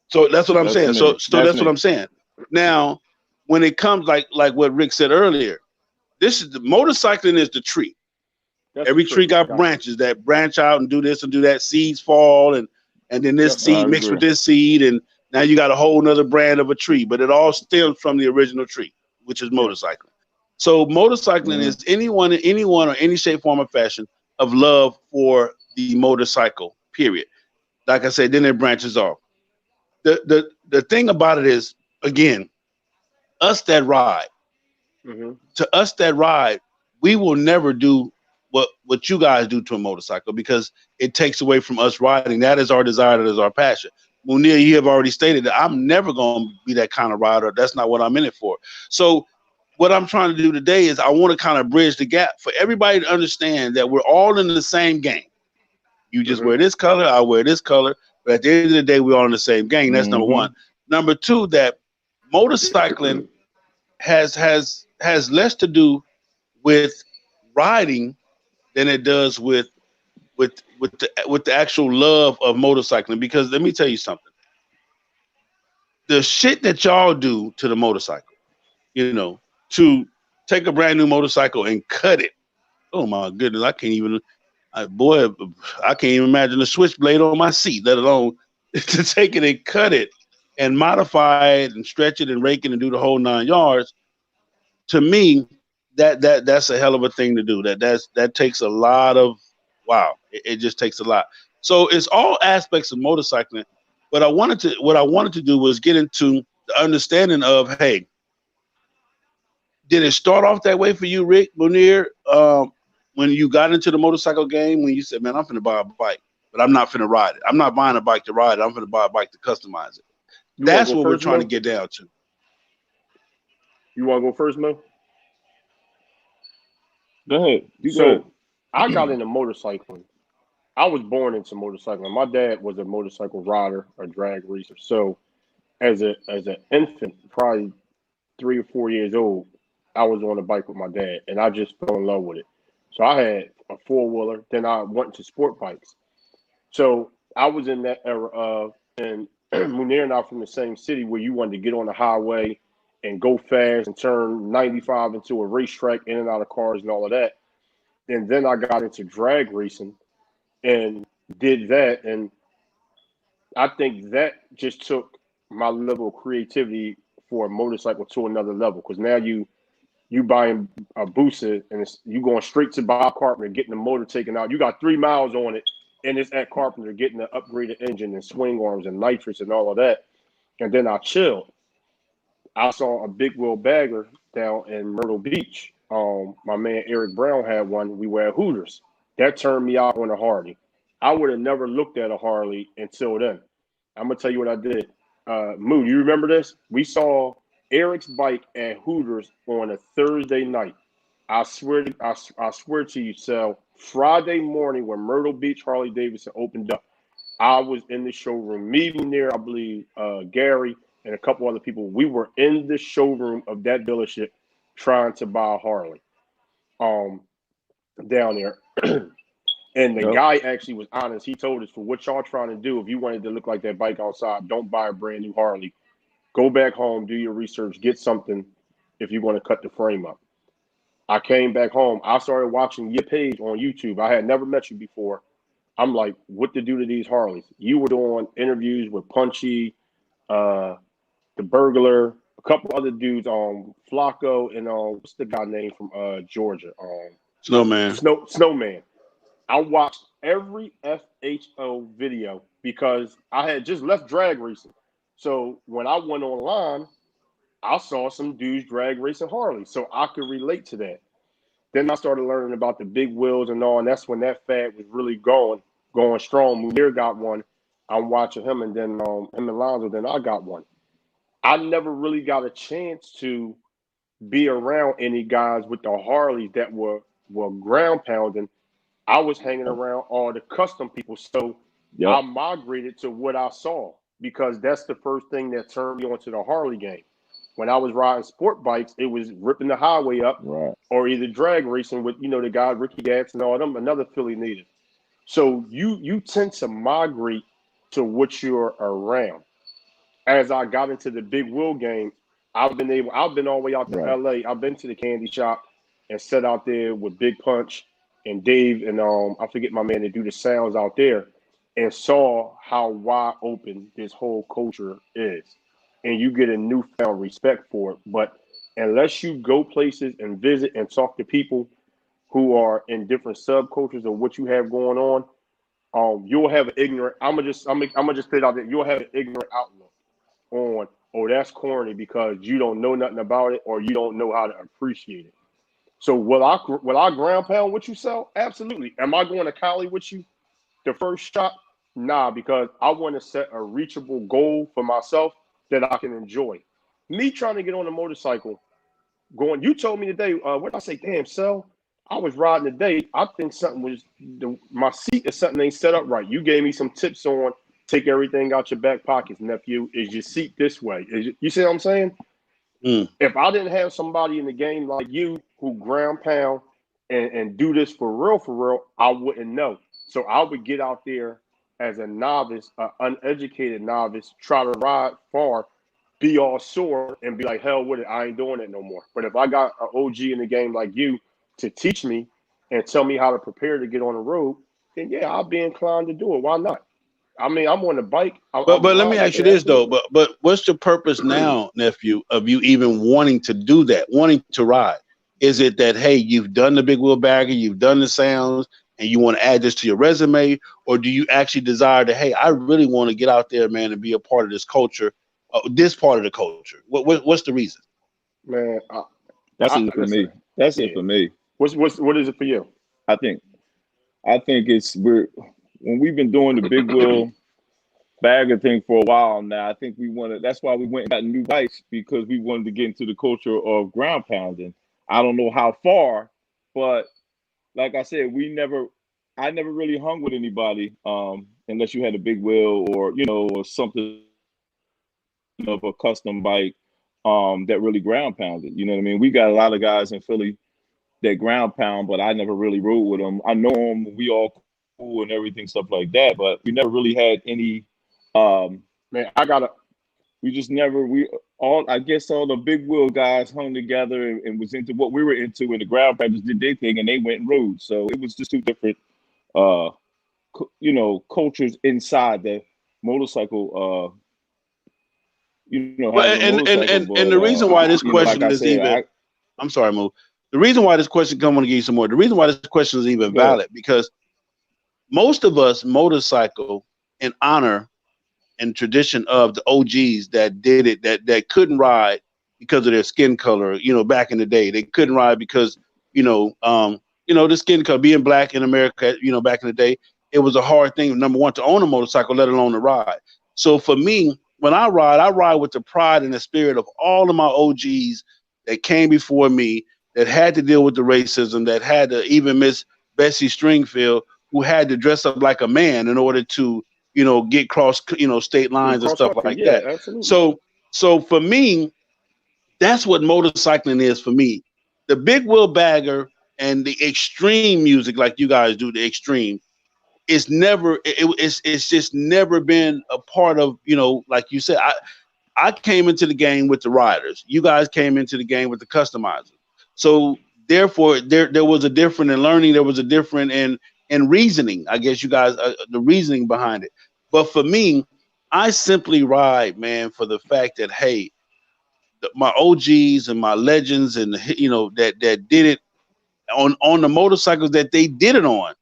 So that's what I'm saying. So that's what I'm saying. Now, when it comes like what Rick said earlier, this is the motorcycling is the tree. Every tree got branches that branch out and do this and do that. Seeds fall and then this seed mixed with this seed, and now you got a whole nother brand of a tree, but it all stems from the original tree, which is motorcycling. So motorcycling is anyone or any shape, form, or fashion of love for the motorcycle, period. Like I said, then it branches off. The thing about it is, again, us that ride, to us that ride, we will never do what you guys do to a motorcycle, because it takes away from us riding. That is our desire, that is our passion. Munir, you have already stated that I'm never going to be that kind of rider. That's not what I'm in it for. So what I'm trying to do today is I want to kind of bridge the gap for everybody to understand that we're all in the same game. You just wear this color, I wear this color, but at the end of the day, we're all in the same game. That's number one. Number two, that motorcycling has less to do with riding than it does with the actual love of motorcycling. Because let me tell you something. The shit that y'all do to the motorcycle, to take a brand new motorcycle and cut it. Oh my goodness, I can't even imagine the switchblade on my seat, let alone to take it and cut it and modify it and stretch it and rake it and do the whole 9 yards. To me, that's a hell of a thing to do. That takes a lot of it just takes a lot. So it's all aspects of motorcycling. But what I wanted to do was get into the understanding of, hey, did it start off that way for you, Rick Munir, when you got into the motorcycle game, when you said, man, I'm finna buy a bike, but I'm not finna ride it. I'm not buying a bike to ride it. I'm finna buy a bike to customize it. That's what we're trying to get down to. You want to go first, Mo? Go ahead. I got into motorcycling. I was born into motorcycling. My dad was a motorcycle rider, a drag racer. So as an infant, probably 3 or 4 years old, I was on a bike with my dad, and I just fell in love with it. So I had a 4-wheeler. Then I went to sport bikes. So I was in that era of, and Munir and I from the same city, where you wanted to get on the highway and go fast and turn 95 into a racetrack, in and out of cars and all of that. And then I got into drag racing and did that. And I think that just took my level of creativity for a motorcycle to another level, because now you buying a booster and you going straight to Bob Carpenter, getting the motor taken out. You got 3 miles on it, and it's at Carpenter, getting the upgraded engine and swing arms and nitrous and all of that. And then I chilled. I saw a big wheel bagger down in Myrtle Beach. My man Eric Brown had one. We were at Hooters. That turned me out on a Harley. I would have never looked at a Harley until then. I'm gonna tell you what I did. Moo, you remember this? We saw Eric's bike at Hooters on a Thursday night. I swear to you, Sal, Friday morning when Myrtle Beach Harley Davidson opened up, I was in the showroom. Me, Munir, I believe, Gary, and a couple other people. We were in the showroom of that dealership trying to buy a Harley down there. And the guy actually was honest. He told us, for what y'all trying to do, if you wanted to look like that bike outside, don't buy a brand new Harley. Go back home, do your research, get something if you want to cut the frame up. I came back home. I started watching your page on YouTube. I had never met you before. I'm like, what to do to these Harleys? You were doing interviews with Punchy, the Burglar, a couple other dudes on Flacco, and what's the guy name from Georgia? Snowman. Snowman. I watched every FHO video because I had just left drag racing. So when I went online, I saw some dudes drag racing Harley, so I could relate to that. Then I started learning about the big wheels and all, and that's when that fad was really going strong. Munir got one. I'm watching him, and then him and Lonzo, then I got one. I never really got a chance to be around any guys with the Harleys that were ground pounding. I was hanging around all the custom people, so I migrated to what I saw, because that's the first thing that turned me onto the Harley game. When I was riding sport bikes, it was ripping the highway up, or either drag racing with, the guy Ricky Gatz and all them, another Philly native. So you tend to migrate to what you're around. As I got into the big wheel game, I've been all the way out to LA. I've been to the candy shop and sat out there with Big Punch and Dave and I forget my man to do the sounds out there, and saw how wide open this whole culture is. And you get a newfound respect for it. But unless you go places and visit and talk to people who are in different subcultures of what you have going on, you'll have an ignorant. I'm gonna just put it out there. You'll have an ignorant outlook on, oh, that's corny because you don't know nothing about it, or you don't know how to appreciate it. So will I ground pound what you sell? Absolutely. Am I going to Cali with you the first shot? Nah, because I want to set a reachable goal for myself that I can enjoy. Me trying to get on a motorcycle, you told me today, what did I say? Damn, Sel, I was riding today. I think my seat is something ain't set up right. You gave me some tips on take everything out your back pockets, nephew. Is your seat this way? You see what I'm saying? If I didn't have somebody in the game like you who ground pound and do this for real, I wouldn't know. So I would get out there as a novice, an uneducated novice, try to ride far, be all sore, and be like, hell with it, I ain't doing it no more. But if I got an OG in the game like you to teach me and tell me how to prepare to get on the road, then yeah, I'll be inclined to do it. Why not? I mean, I'm on the bike. But let me ask you this though. But what's the purpose now, nephew, of you even wanting to do that, wanting to ride? Is it that, hey, you've done the big wheel bagger, you've done the sounds, and you want to add this to your resume, or do you actually desire to, hey, I really want to get out there, man, and be a part of this culture, this part of the culture? What's the reason? Man, that's it for me. That's it for me. What is it for you? I think it's when we've been doing the Big Will bagger thing for a while now. I think that's why we went and got new bikes, because we wanted to get into the culture of ground pounding. I don't know how far, but like I said, I never really hung with anybody unless you had a Big Wheel or or something of a custom bike that really ground pounded. You know what I mean? We got a lot of guys in Philly that ground pound, but I never really rode with them. I know them, we all cool and everything, stuff like that, but we never really had any I guess all the Big Wheel guys hung together and was into what we were into, and the ground pounders did their thing and they went and rode. So it was just two different cultures inside the motorcycle and the reason why this question is I'm sorry, Mo. The reason why this question, I want to give you some more. The reason why this question is even valid, because most of us motorcycle in honor and tradition of the OGs that did it, that couldn't ride because of their skin color. Back in the day, they couldn't ride because the skin color, being black in America. Back in the day, it was a hard thing. Number one, to own a motorcycle, let alone to ride. So for me, when I ride with the pride and the spirit of all of my OGs that came before me, that had to deal with the racism, that had to, even Miss Bessie Stringfield, who had to dress up like a man in order to, get cross, state lines and stuff like that. Absolutely. So for me, that's what motorcycling is for me. The Big Wheel bagger and the extreme music, like you guys do, the extreme, it's just never been a part of, like you said, I came into the game with the riders. You guys came into the game with the customizers. So therefore, there was a different in learning. There was a different in reasoning. I guess you guys, the reasoning behind it. But for me, I simply ride, man, for the fact that, hey, my OGs and my legends and that did it on the motorcycles that they did it on.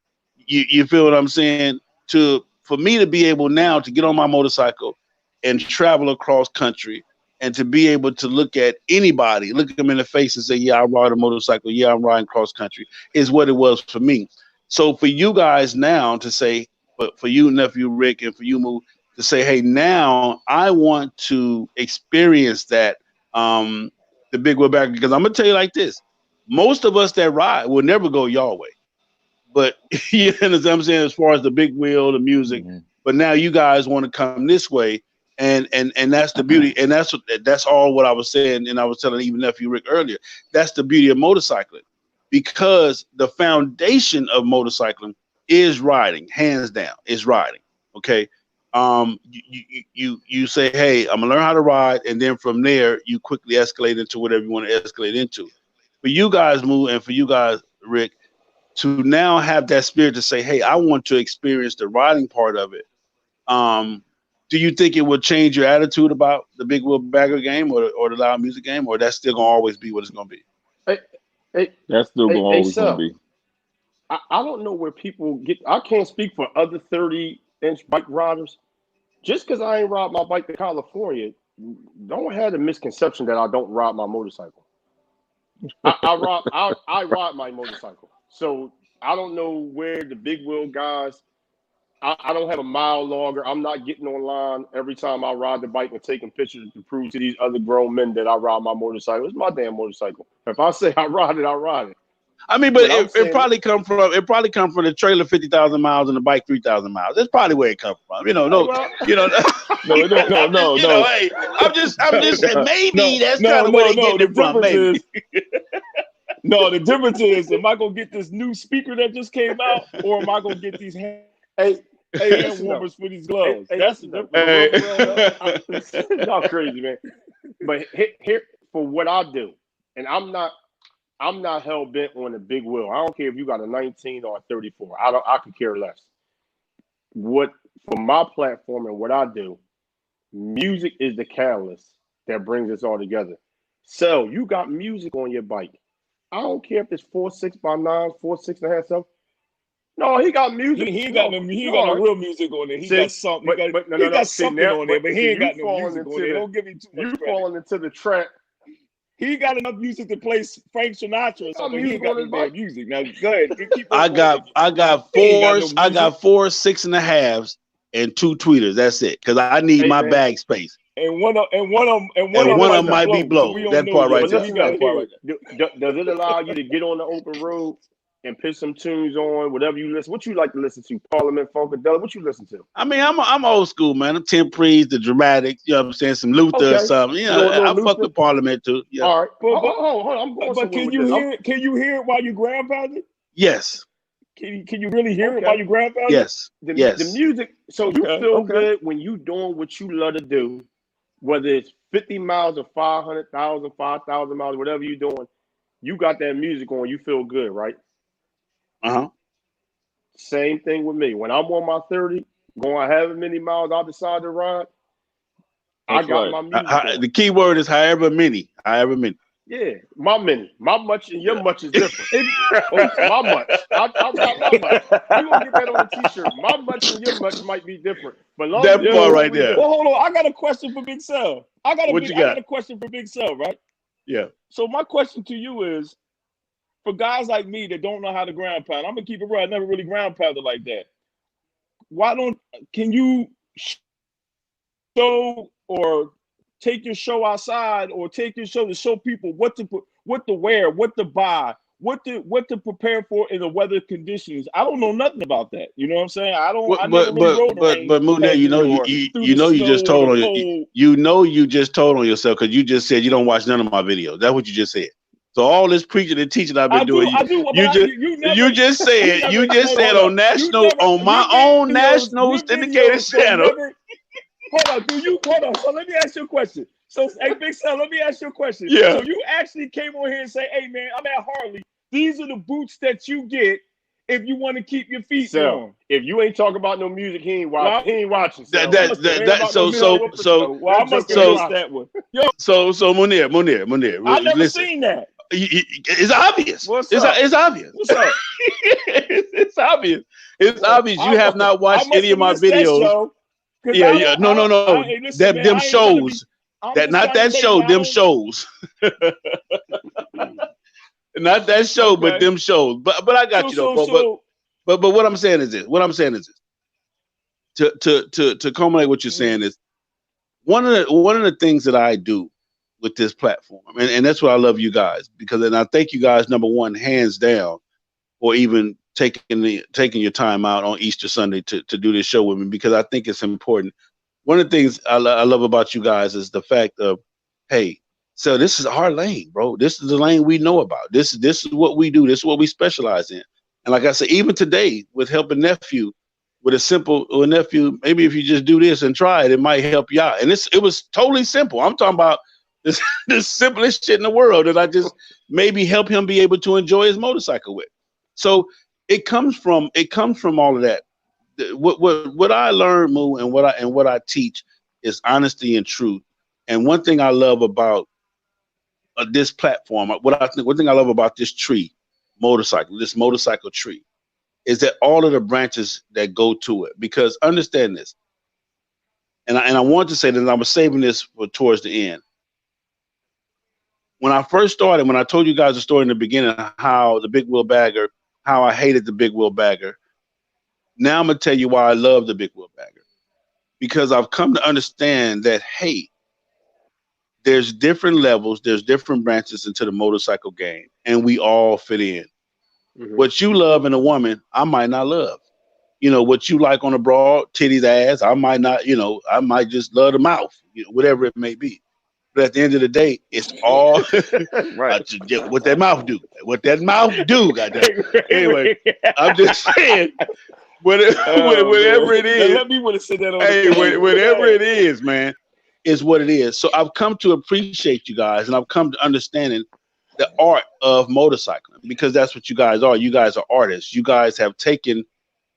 You feel what I'm saying? For me to be able now to get on my motorcycle and travel across country, and to be able to look at anybody, look them in the face and say, yeah, I ride a motorcycle. Yeah, I'm riding cross country, is what it was for me. So for you guys now to say, but for you, nephew Rick, and for you, Moo, to say, hey, now I want to experience that, the Big Wheel bagger, because I'm going to tell you like this. Most of us that ride will never go your way. But you understand what I'm saying, as far as the Big Wheel, the music. Mm-hmm. But now you guys want to come this way, and that's the beauty, and that's all what I was saying, and I was telling even nephew Rick earlier. That's the beauty of motorcycling, because the foundation of motorcycling is riding, hands down, is riding. Okay, you say, hey, I'm gonna learn how to ride, and then from there you quickly escalate into whatever you want to escalate into. For you guys, Moo, and for you guys, Rick, to now have that spirit to say, hey, I want to experience the riding part of it. Do you think it would change your attitude about the Big Wheel bagger game or the loud music game, or that's still gonna always be what it's gonna be? That's still gonna always gonna be. I don't know where people get. I can't speak for other 30-inch bike riders. Just because I ain't ride my bike to California, don't have the misconception that I don't ride my motorcycle. I ride my motorcycle. So I don't know where the Big Wheel guys. I don't have a mile logger. I'm not getting online every time I ride the bike and taking pictures to prove to these other grown men that I ride my motorcycle. It's my damn motorcycle. If I say I ride it, I ride it. I mean, but it probably come from the trailer 50,000 miles and the bike 3,000 miles. That's probably where it comes from. No. Hey, I'm just maybe that's kind of where they get it from. Maybe. No, the difference is, am I gonna get this new speaker that just came out, or am I gonna get these hand warmers for these gloves? That's the difference. Y'all crazy, man. But here for what I do, and I'm not hell bent on a Big Wheel. I don't care if you got a 19 or a 34. I could care less. For my platform and what I do, music is the catalyst that brings us all together. So you got music on your bike. I don't care if it's 4 6x9, 4 6.5 7. No, he got music. He ain't got no real music on there. He got something. He got something on there, but he ain't got no music on there. Don't give him too much credit. You falling into the trap. He got enough music to play Frank Sinatra or something. He ain't got no damn music. Now go ahead. I got 4 6.5s, and 2 tweeters. That's it. Because I need my bag space. And one of them might be blow. That part right there. Does it allow you to get on the open road and put some tunes on, whatever you listen? What you like to listen to? Parliament, Funkadelic? What you listen to? I mean, I'm old school, man. I'm Temprees, the Dramatics. You know what I'm saying? Some Luther or something. You know, I fuck with Parliament too. Yeah. All right. Hold on. I'm going. But can you hear it while you grandfather? Yes. Can you really hear it while you grandfather? Yes. The music. So you feel good when you doing what you love to do, whether it's 50 miles or 500,000, 5,000 miles, whatever you're doing. You got that music on. You feel good, right? Same thing with me. When I'm on my 30, going however many miles I decide to ride, I got my music on. The key word is however many. Yeah, my many. My much and your much is different. My much. I got my much. You gonna get that on a t-shirt. My much and your much might be different. But that part right there. Well, hold on. I got a question for Big Sal. I got a question for Big Sal, right? Yeah. So my question to you is, for guys like me that don't know how to ground pound, I'm gonna keep it real. I never really ground pounded like that. Can you show or take your show outside, or take your show to show people what to wear, what to buy, what to prepare for in the weather conditions? I don't know nothing about that. You know what I'm saying? But Mooney, you just told on yourself, because you just said you don't watch none of my videos. That's what you just said. So all this preaching and teaching I've been doing, you just said on my own national syndicated channel. Hold on. So let me ask you a question. So, hey, Big Sal, let me ask you a question. Yeah. So you actually came on here and say, "Hey, man, I'm at Harley. These are the boots that you get if you want to keep your feet warm." If you ain't talking about no music, he ain't watching. He ain't watching. So Munir, I never seen that. It's obvious. It's obvious. What's up? It's obvious. It's obvious. You have not watched any of my videos. Yeah. No. Them shows. Not that show. Them shows. Not that show, but them shows. But I got you though. But what I'm saying is this. To culminate what you're saying is one of the things that I do with this platform, and that's what I love you guys, because and I thank you guys, number one, hands down, for even taking your time out on Easter Sunday to do this show with me, because I think it's important. One of the things I love about you guys is the fact of, hey, so this is our lane, bro. This is the lane we know about. This is what we do. This is what we specialize in. And like I said, even today with helping nephew with a simple nephew, maybe if you just do this and try it, it might help you out. And it was totally simple. I'm talking about the simplest shit in the world that I just maybe help him be able to enjoy his motorcycle with. So it comes from all of that. What I learned, Moo, and what I teach is honesty and truth. And one thing I love about this platform, one thing I love about this motorcycle tree, is that all of the branches that go to it. Because understand this, and I want to say that I was saving this for towards the end. When I first started, when I told you guys the story in the beginning, how the big wheel bagger, how I hated the big wheel bagger. Now I'm gonna tell you why I love the big wheel bagger, because I've come to understand that, hey, there's different levels, there's different branches into the motorcycle game, and we all fit in. Mm-hmm. What you love in a woman, I might not love. What you like on a broad, titties, ass, I might not. I might just love the mouth, whatever it may be. But at the end of the day, it's all right. What that mouth do? Goddamn. Anyway, I'm just saying, whatever it is. Let me want to sit that on. Hey, whatever it is, man, is what it is. So I've come to appreciate you guys, and I've come to understanding the art of motorcycling, because that's what you guys are. You guys are artists. You guys have taken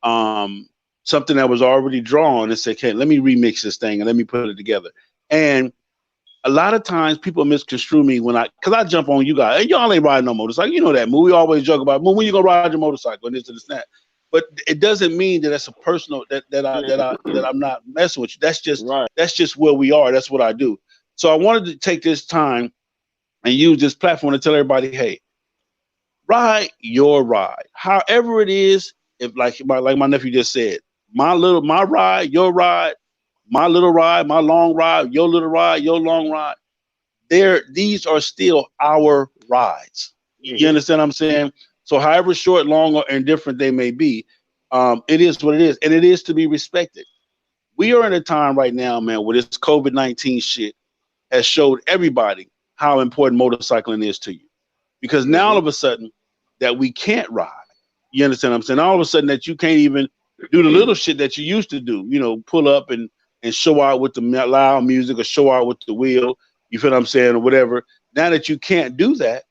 something that was already drawn and said, "Okay, let me remix this thing and let me put it together." And a lot of times people misconstrue me because I jump on you guys. Hey, y'all ain't riding no motorcycle. You know that, Moo. We always joke about, Moo, when you gonna ride your motorcycle and this and that. but it doesn't mean that that's a personal that I'm not messing with you. That's just where we are. That's what I do. So I wanted to take this time and use this platform to tell everybody, hey, ride your ride. However it is, if like my nephew just said, my ride, your ride, my little ride, my long ride, your little ride, your long ride. These are still our rides. You understand what I'm saying? So however short, long, or indifferent they may be, it is what it is. And it is to be respected. We are in a time right now, man, where this COVID-19 shit has showed everybody how important motorcycling is to you. Because now all of a sudden that we can't ride. You understand what I'm saying? All of a sudden that you can't even do the little shit that you used to do, pull up and show out with the loud music or show out with the wheel. You feel what I'm saying, or whatever. Now that you can't do that,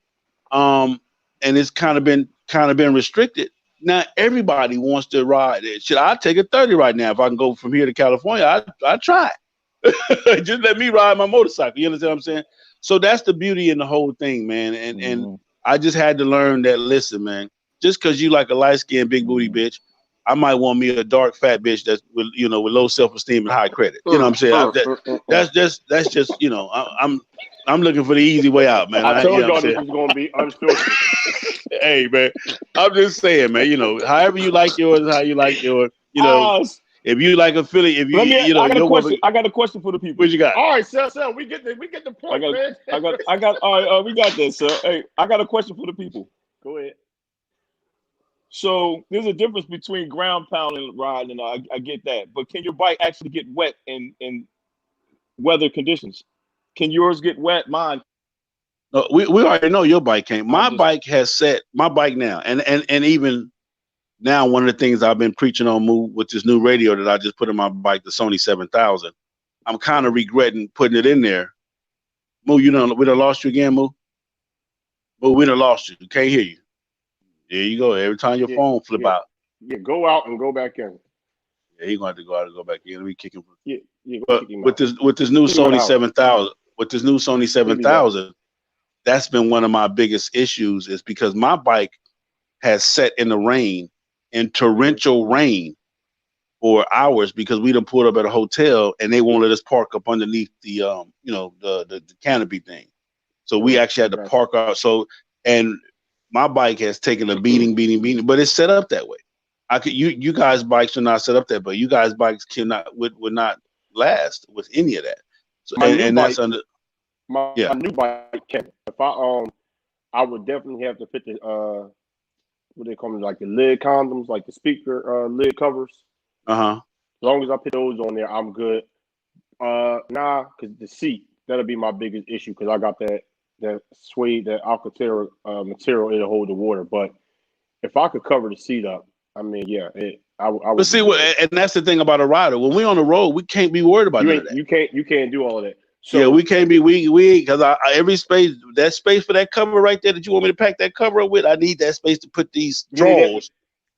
and it's kind of been restricted. Now everybody wants to ride it. Should I take a 30 right now if I can go from here to California? I try. Just let me ride my motorcycle. You understand what I'm saying? So that's the beauty in the whole thing, man. And I just had to learn that. Listen, man. Just because you like a light skinned big booty bitch, I might want me a dark fat bitch that's with low self esteem and high credit. You know what I'm saying? That's just I'm looking for the easy way out, man. I told y'all this was gonna be unfiltered. Hey, man, I'm just saying, man. However you like yours, how you like yours. If you like a Philly, if you I got a question. I got a question for the people. What you got? All right, sir, we get the point, man. I got. All right, we got this, sir. Hey, I got a question for the people. Go ahead. So there's a difference between ground pound and riding, and I get that. But can your bike actually get wet in weather conditions? Can yours get wet? Mine. No, we already know your bike can't. My bike now, and even now, one of the things I've been preaching on with this new radio that I just put in my bike, the Sony 7000. I'm kind of regretting putting it in there. Moo, we done lost you again, Moo. Moo, we done lost you. Can't hear you. There you go. Every time your phone flip out. Yeah, go out and go back in. Yeah, you're gonna have to go out and go back in. Let me kick him. Yeah, but with this new Sony 7000, that's been one of my biggest issues, is because my bike has sat in the rain, in torrential rain, for hours because we done pulled up at a hotel and they won't let us park up underneath the the canopy thing. So we actually had to park out. And my bike has taken a beating, but it's set up that way. You guys' bikes are not set up that way. You guys' bikes would not last with any of that. So my new bike can. If I would definitely have to fit the what they call them, like the lid condoms, like the speaker lid covers. As long as I put those on there, I'm good. Because the seat, that'll be my biggest issue, because I got that suede, that Alcantara material, it'll hold the water. But if I could cover the seat up, I mean, yeah, I would. But see, and that's the thing about a rider. When we're on the road, we can't be worried about that. You can't do all of that. So, yeah, we can't be. We because every space for that cover right there that you want me to pack that cover up with, I need that space to put these drawers.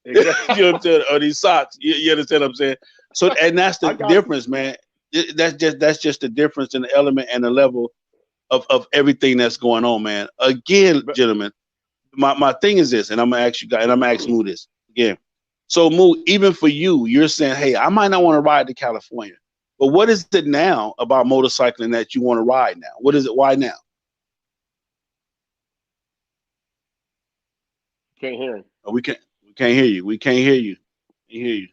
Exactly. You know what I'm saying? Or these socks. You understand what I'm saying? So, and that's the difference, man. That's just the difference in the element and the level of everything that's going on, man. Again, gentlemen, my thing is this, and I'm gonna ask you guys, and I'm gonna ask Moo this again. So, Moo, even for you, you're saying, hey, I might not want to ride to California, but what is it now about motorcycling that you want to ride now? What is it? Why now? Can't hear him. Oh, we can't hear you. We can't hear you. Can't hear you.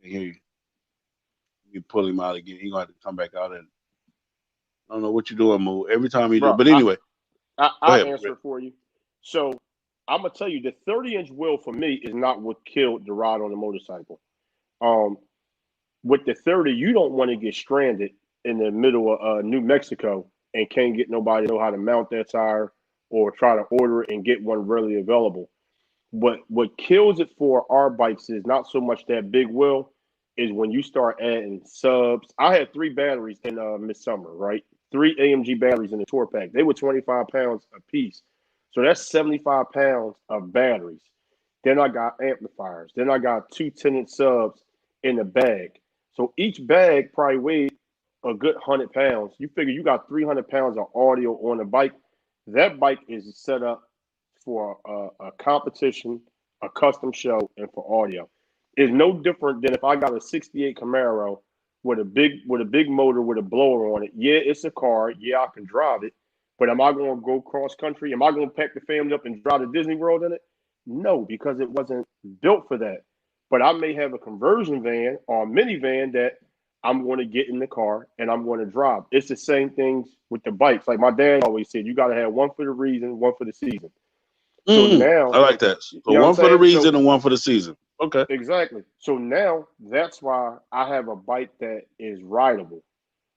Can't hear you. You pull him out again. He's gonna have to come back out, and I don't know what you're doing, Moo. Every time you do, but anyway, I'll answer it for you. So I'm gonna tell you, the 30-inch wheel for me is not what killed the ride on the motorcycle. With the 30, you don't want to get stranded in the middle of New Mexico and can't get nobody to know how to mount that tire or try to order it and get one readily available. But what kills it for our bikes is not so much that big wheel, is when you start adding subs. I had 3 batteries in midsummer, right? 3 AMG batteries in the tour pack. They were 25 pounds a piece. So that's 75 pounds of batteries. Then I got amplifiers. Then I got 2 10-inch subs in the bag. So each bag probably weighed a good 100 pounds. You figure you got 300 pounds of audio on the bike. That bike is set up for a competition a custom show, and for audio. It's no different than if I got a 68 Camaro with a big motor with a blower on it. Yeah, it's a car. Yeah, I can drive it. But am I going to go cross country? Am I going to pack the family up and drive to Disney World in it? No, because it wasn't built for that. But I may have a conversion van or a minivan that I'm going to get in the car and I'm going to drive. It's the same things with the bikes. Like my dad always said, you got to have one for the reason, one for the season. So now I like that. So one for the reason and one for the season. Okay. Exactly. So now that's why I have a bike that is rideable.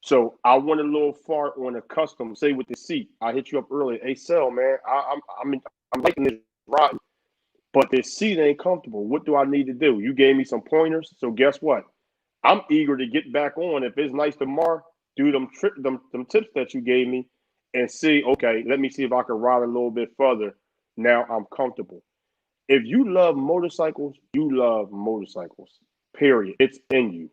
So I went a little far on a custom, say with the seat. I hit you up earlier. Hey, Sel, man, I'm liking this ride, but this seat ain't comfortable. What do I need to do? You gave me some pointers. So guess what? I'm eager to get back on. If it's nice tomorrow, do them tips that you gave me and see, okay, let me see if I can ride a little bit further. Now I'm comfortable. If you love motorcycles, you love motorcycles, period. It's in you.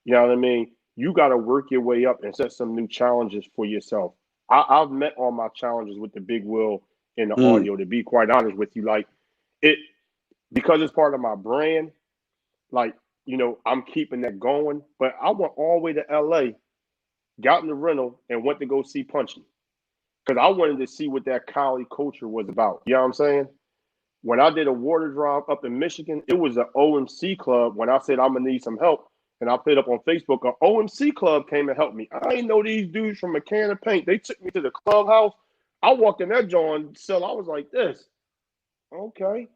You know what I mean? You got to work your way up and set some new challenges for yourself. I've met all my challenges with the big wheel and the audio, to be quite honest with you. Like, it, because it's part of my brand, like, you know, I'm keeping that going. But I went all the way to LA, got in the rental, and went to go see Punchy. Because I wanted to see what that Cali culture was about. You know what I'm saying? When I did a water drive up in Michigan, it was an OMC club. When I said I'm going to need some help, and I put it up on Facebook, an OMC club came and helped me. I didn't know these dudes from a can of paint. They took me to the clubhouse. I walked in that joint, so I was like, this. Okay.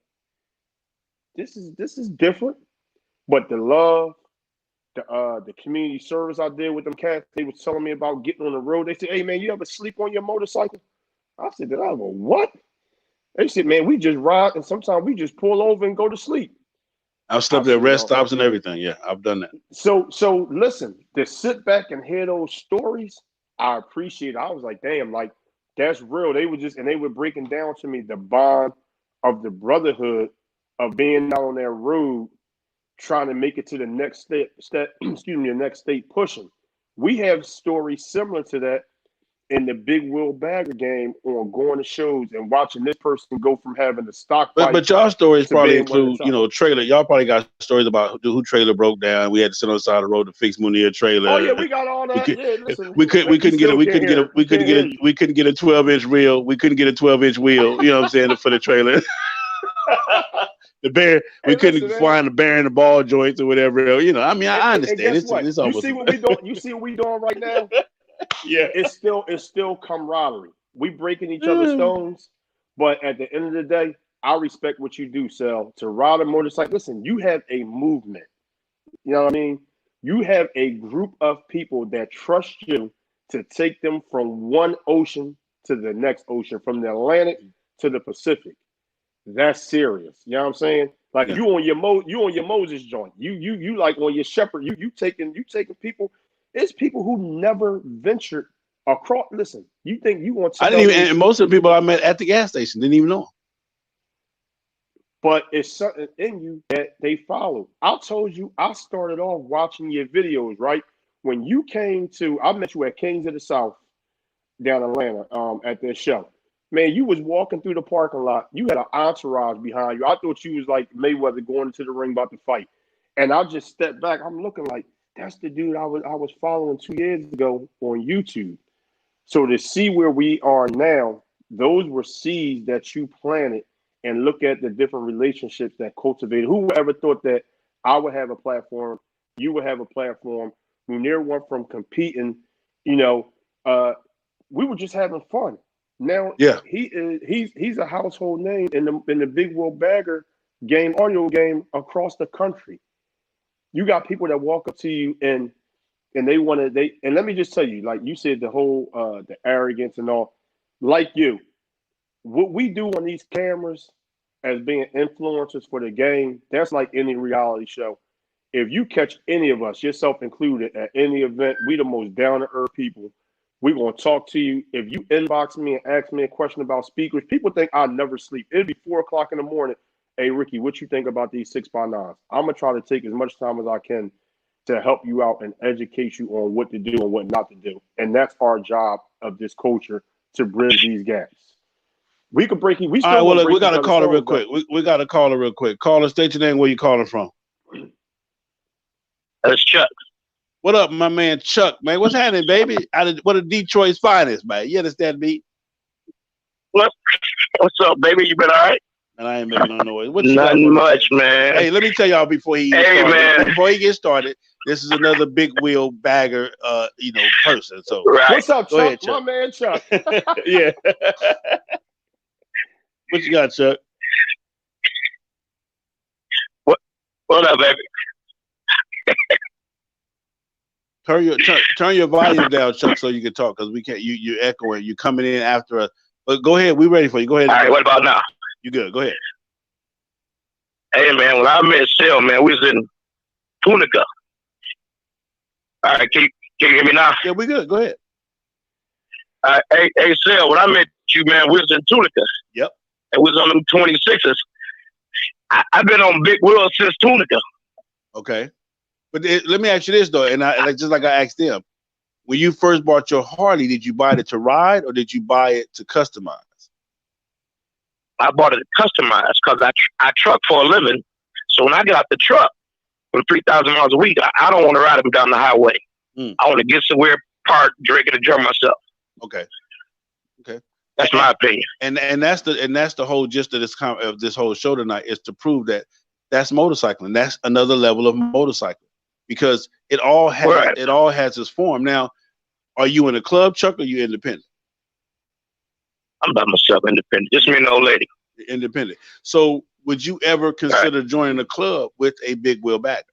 This is different. But the love, the community service I did with them cats, they was telling me about getting on the road. They said, hey, man, you ever sleep on your motorcycle? I said, did I go, what? They said, man, we just ride, and sometimes we just pull over and go to sleep. I've slept at rest stops and everything. Yeah, I've done that. So listen, to sit back and hear those stories, I appreciate it. I was like, damn, like, that's real. They were breaking down to me the bond of the brotherhood of being out on that road, trying to make it to the next step, the next state pushing. We have stories similar to that in the big wheel bagger game, on going to shows and watching this person go from having the stock bike. But y'all stories probably include, you know, trailer. Y'all probably got stories about who trailer broke down. We had to sit on the side of the road to fix Munir trailer. Oh yeah, we got all that. Listen, we couldn't get a 12-inch reel. We couldn't get a 12-inch wheel. You know what I'm saying, for the trailer. We couldn't find the bearing the ball joints or whatever. You know, I mean, I understand. It's almost. You see what we doing? You see what we doing right now? Yeah, it's still camaraderie. We breaking each other's stones, but at the end of the day, I respect what you do, Sel. To ride a motorcycle, listen, you have a movement. You know what I mean? You have a group of people that trust you to take them from one ocean to the next ocean, from the Atlantic to the Pacific. That's serious. You know what I'm saying? Like, you on your Moses joint. You like on your Shepherd. You taking people. It's people who never ventured across. Listen, you think you want to? I didn't even. And most of the people I met at the gas station didn't even know. But it's something in you that they follow. I told you, I started off watching your videos, right? When you came to, I met you at Kings of the South down in Atlanta at this show. Man, you was walking through the parking lot. You had an entourage behind you. I thought you was like Mayweather going into the ring about to fight. And I just stepped back. I'm looking like, that's the dude I was following 2 years ago on YouTube. So to see where we are now, those were seeds that you planted, and look at the different relationships that cultivated. Who ever thought that I would have a platform, you would have a platform? Munir went from competing, you know, we were just having fun. Now he's a household name in the big wheel bagger game, audio game across the country. You got people that walk up to you and they want to, and let me just tell you, like you said, the whole the arrogance and all, like you, what we do on these cameras as being influencers for the game, that's like any reality show. If you catch any of us, yourself included, at any event, we the most down-to-earth people. We're going to talk to you. If you inbox me and ask me a question about speakers, people think I never sleep. It'll be 4 o'clock in the morning. Hey, Ricky, what you think about these 6x9s? I'm going to try to take as much time as I can to help you out and educate you on what to do and what not to do. And that's our job of this culture, to bridge these gaps. We could break it. We still all right, well, look, break we got to each call her other's real songs quick. We got to call her real quick. Call her, state your name, where you calling from. That's Chuck. What up, my man Chuck, man? What's happening, baby? What are Detroit's finest, man? You understand me? What's up, baby? You been all right? And I ain't making no noise. What Nothing much, man. Hey, let me tell y'all before he gets started, this is another big wheel bagger, person. So right. What's up, Chuck? Ahead, Chuck? My man Chuck. Yeah. What you got, Chuck? What up, baby? Turn your volume down, Chuck, so you can talk, because we can't. You echoing. You coming in after us. But go ahead. We ready for you. Go ahead. All right. What about now? You good? Go ahead. Hey, man. When I met Sel, man, we was in Tunica. All right. Can you hear me now? Yeah, we good. Go ahead. Hey, Sel. When I met you, man, we was in Tunica. Yep. And we was on them 26ers. I've been on big wheels since Tunica. Okay. But let me ask you this though, and just like I asked them, when you first bought your Harley, did you buy it to ride or did you buy it to customize? I bought it to customize because I truck for a living. So when I get out the truck from 3,000 miles a week, I don't want to ride them down the highway. I want to get somewhere, park, drink, and enjoy myself. Okay. That's my opinion. And that's the whole gist of this whole show tonight, is to prove that that's motorcycling. That's another level of motorcycling. Because it all has its form. Now, are you in a club, Chuck, or are you independent? I'm by myself, independent. Just me and the old lady. Independent. So would you ever consider joining a club with a big wheel bagger?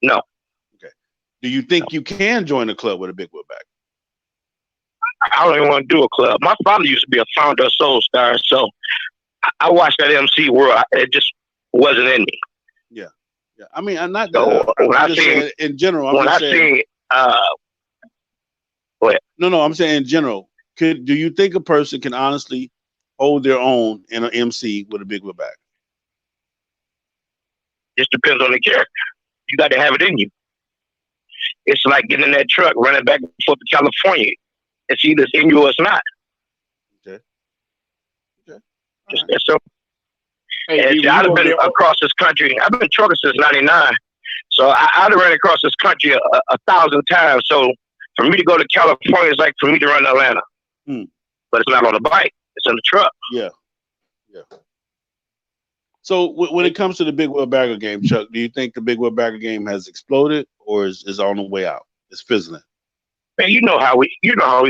No. Okay. Do you think you can join a club with a big wheel bagger? I don't even want to do a club. My father used to be a founder of Soul Star, so I watched that MC world. It just wasn't in me. Yeah. I mean, I'm not. So I'm just saying in general. I'm saying in general. Do you think a person can honestly hold their own in an MC with a big wheel bagger? Just depends on the character. You got to have it in you. It's like getting in that truck, running back and forth to California. It's either in you or it's not. Okay. Just that simple. Hey, I've been across this country. I've been trucking since '99, so I've ran across this country 1,000 times. So for me to go to California is like for me to run to Atlanta, but it's not on the bike; it's in the truck. Yeah. So when it comes to the big wheel bagger game, Chuck, do you think the big wheel bagger game has exploded or is on the way out? It's fizzling. Man, you know how we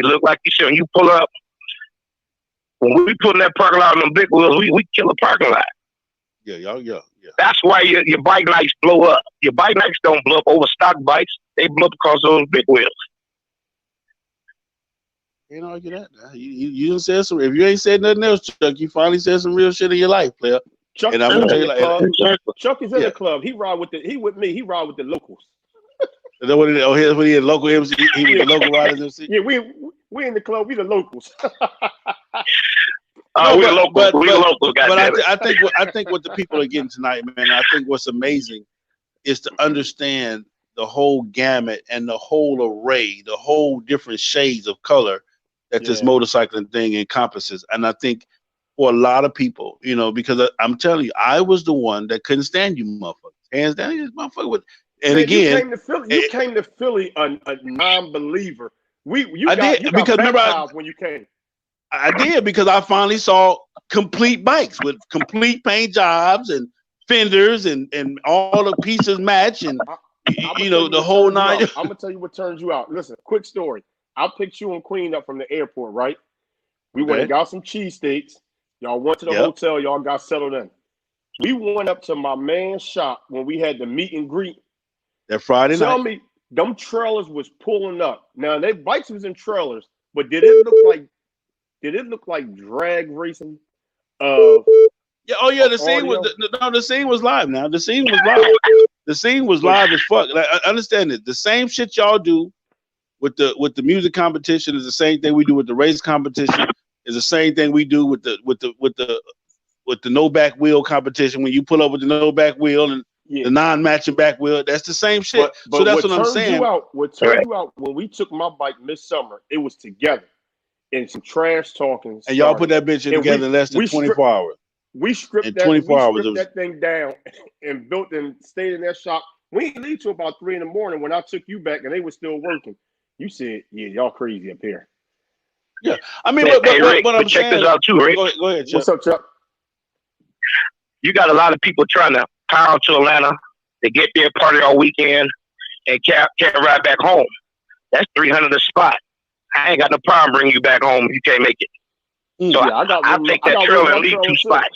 look. Like you said, when you pull up, when we put in that parking lot on them big wheels, we kill a parking lot. Yeah. That's why your bike nights blow up. Your bike nights don't blow up over stock bikes. They blow up because of those big wheels. Can't argue that. You done said some. If you ain't said nothing else, Chuck, you finally said some real shit in your life, player. Chuck, and I'm gonna tell you Chuck is in the club. He ride with me. He ride with the locals. Is that what it is? Oh, here's what he is, local MC. He was the local riders MC. Yeah, we in the club. We the locals. We the locals. But I think what the people are getting tonight, man. I think what's amazing is to understand the whole gamut and the whole array, the whole different shades of color that this motorcycling thing encompasses. And I think for a lot of people, because I'm telling you, I was the one that couldn't stand you motherfuckers. Hands down, this motherfucker would. And man, again, you came to Philly a non-believer. I did because remember when you came. I did because I finally saw complete bikes with complete paint jobs and fenders and all the pieces match and the whole nine. I'm gonna tell you what turns you out. Listen, quick story. I picked you and Queen up from the airport, right? We went and got some cheesesteaks. Y'all went to the hotel. Y'all got settled in. We went up to my man's shop when we had the meet and greet. That Friday night. Tell me, them trailers was pulling up. Now their bikes was in trailers, but did it look like drag racing? The scene was the scene was live. Now the scene was live. The scene was live as fuck. Like, I understand it. The same shit y'all do with the music competition is the same thing we do with the race competition. Is the same thing we do with the no back wheel competition. When you pull up with the no back wheel and the non-matching back wheel, that's the same shit. So that's what I'm saying. What turned you out when we took my bike midsummer, it was together. and some trash talking. And y'all put that bitch together in less than 24 hours. We stripped that thing down and built and stayed in that shop. We didn't leave till about 3 a.m. when I took you back and they were still working. You said, "Yeah, y'all crazy up here." Yeah, I mean, Rick, but I'm check saying, this out too, Rick. Go ahead, Chuck. What's up, Chuck? You got a lot of people trying to power to Atlanta. They get there, party all weekend, and can't ride back home. That's $300 a spot. I ain't got no problem bringing you back home if you can't make it. So I'll take that trailer and leave 2 spots.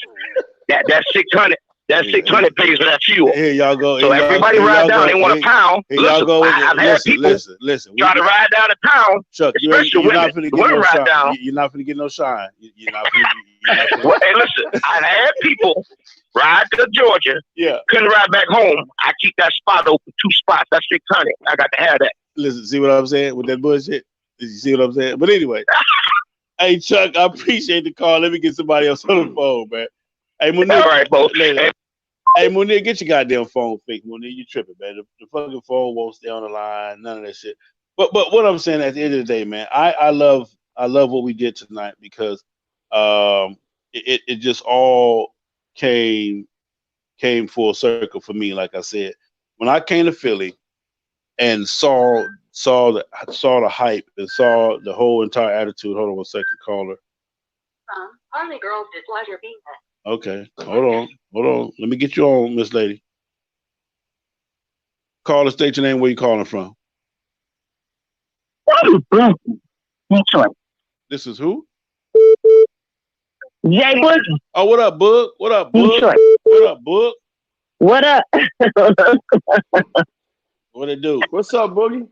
That's 600. That 600 pays for that fuel. Here y'all go. So everybody ride down. They want a pound. I've had people try to ride down a pound. Chuck, especially you're not women. Finna get no ride shine. down. You're not going to get no shine. You're not going to. Well, hey, listen. I've had people ride to Georgia. Yeah. Couldn't ride back home. I keep that spot open. 2 spots. That's 600. I got to have that. Listen, see what I'm saying with that bullshit? Did you see what I'm saying? But anyway, hey Chuck, I appreciate the call. Let me get somebody else on the phone, man. Hey, Munir. All right, both. Hey, Munir, get your goddamn phone fixed, Munir. You tripping, man. The fucking phone won't stay on the line. None of that shit. But what I'm saying at the end of the day, man, I love what we did tonight because it just all came full circle for me. Like I said, when I came to Philly and saw the hype and saw the whole entire attitude. Hold on 1 second, caller. Only girls did pleasure being there. Okay, hold on. Let me get you on, Miss Lady. Caller, state your name. Where you calling from? Detroit. This is who? Jay Book. Oh, what up, Book? What up, Book? Detroit. What up, Book? What up? What it do? What's up, Boogie?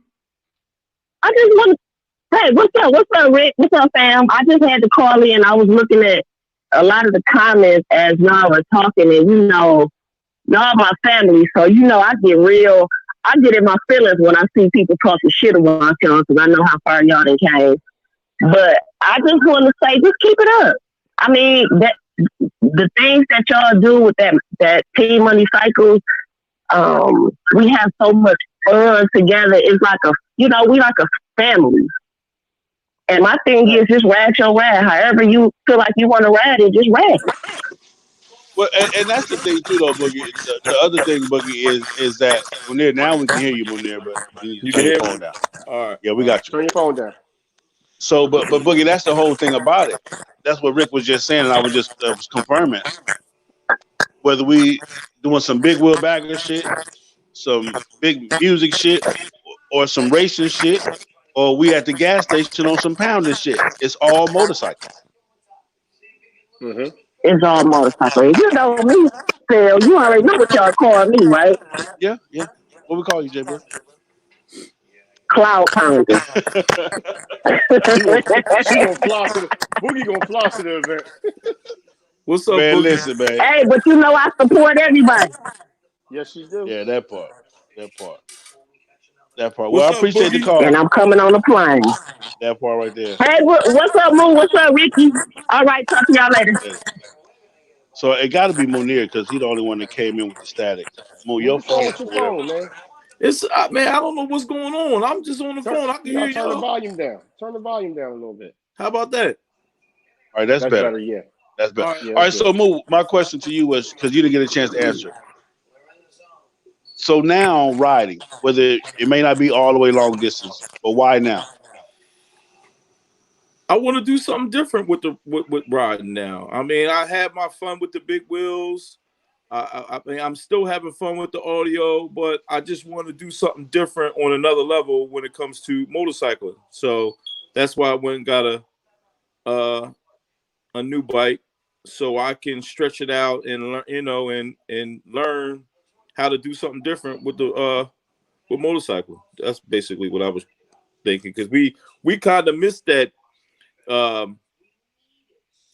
I just want to, hey, what's up? What's up, Rick? What's up, fam? I just had to call in. I was looking at a lot of the comments as y'all were talking, and y'all my family, so I get in my feelings when I see people talking shit about y'all because I know how far y'all done came. But I just want to say, just keep it up. I mean, that the things that y'all do with that Team Money Cycles, we have so much fun together. It's like we like a family. And my thing is just ride your ride. However you feel like you want to ride it, just ride. Well, and that's the thing too, though, Boogie. The other thing, Boogie, is that Munir, now we can hear you, Munir, but you turn your phone down. All right. Yeah, we got you. Turn your phone down. So, but Boogie, that's the whole thing about it. That's what Rick was just saying, and I was just was confirming. Whether we doing some big wheel bagger shit, some big music shit, or some racing shit, or we at the gas station on some pounding shit, it's all motorcycle. Mm-hmm. It's all motorcycle. You know me, Phil. You already know what y'all call me, right? Yeah. What we call you, J-Bro? Cloud pounding. She gonna floss to Boogie gonna floss to the event. What's up, man? Boogie? Listen, man. Hey, but I support everybody. Yes, she do. Yeah, that part. Well, What's I appreciate up, the call. And I'm coming on the plane. That part right there. Hey, what's up, Moo? What's up, Ricky? All right, talk to y'all later. Yeah. So it got to be Munir because he's the only one that came in with the static. Mo, your phone, man. It's man, I don't know what's going on. I'm just on the phone. I can hear Turn the y'all. volume down. Turn the volume down a little bit. How about that? All right, that's better. Yeah. That's better. All right, All right, so Mo, my question to you was because you didn't get a chance to answer. So now riding, whether it may not be all the way long distance, but why now? I want to do something different with riding now. I mean, I had my fun with the big wheels. I mean, I'm still having fun with the audio, but I just want to do something different on another level when it comes to motorcycling. So that's why I went and got a new bike so I can stretch it out and learn, and learn how to do something different with with motorcycle. That's basically what I was thinking, because we kind of missed that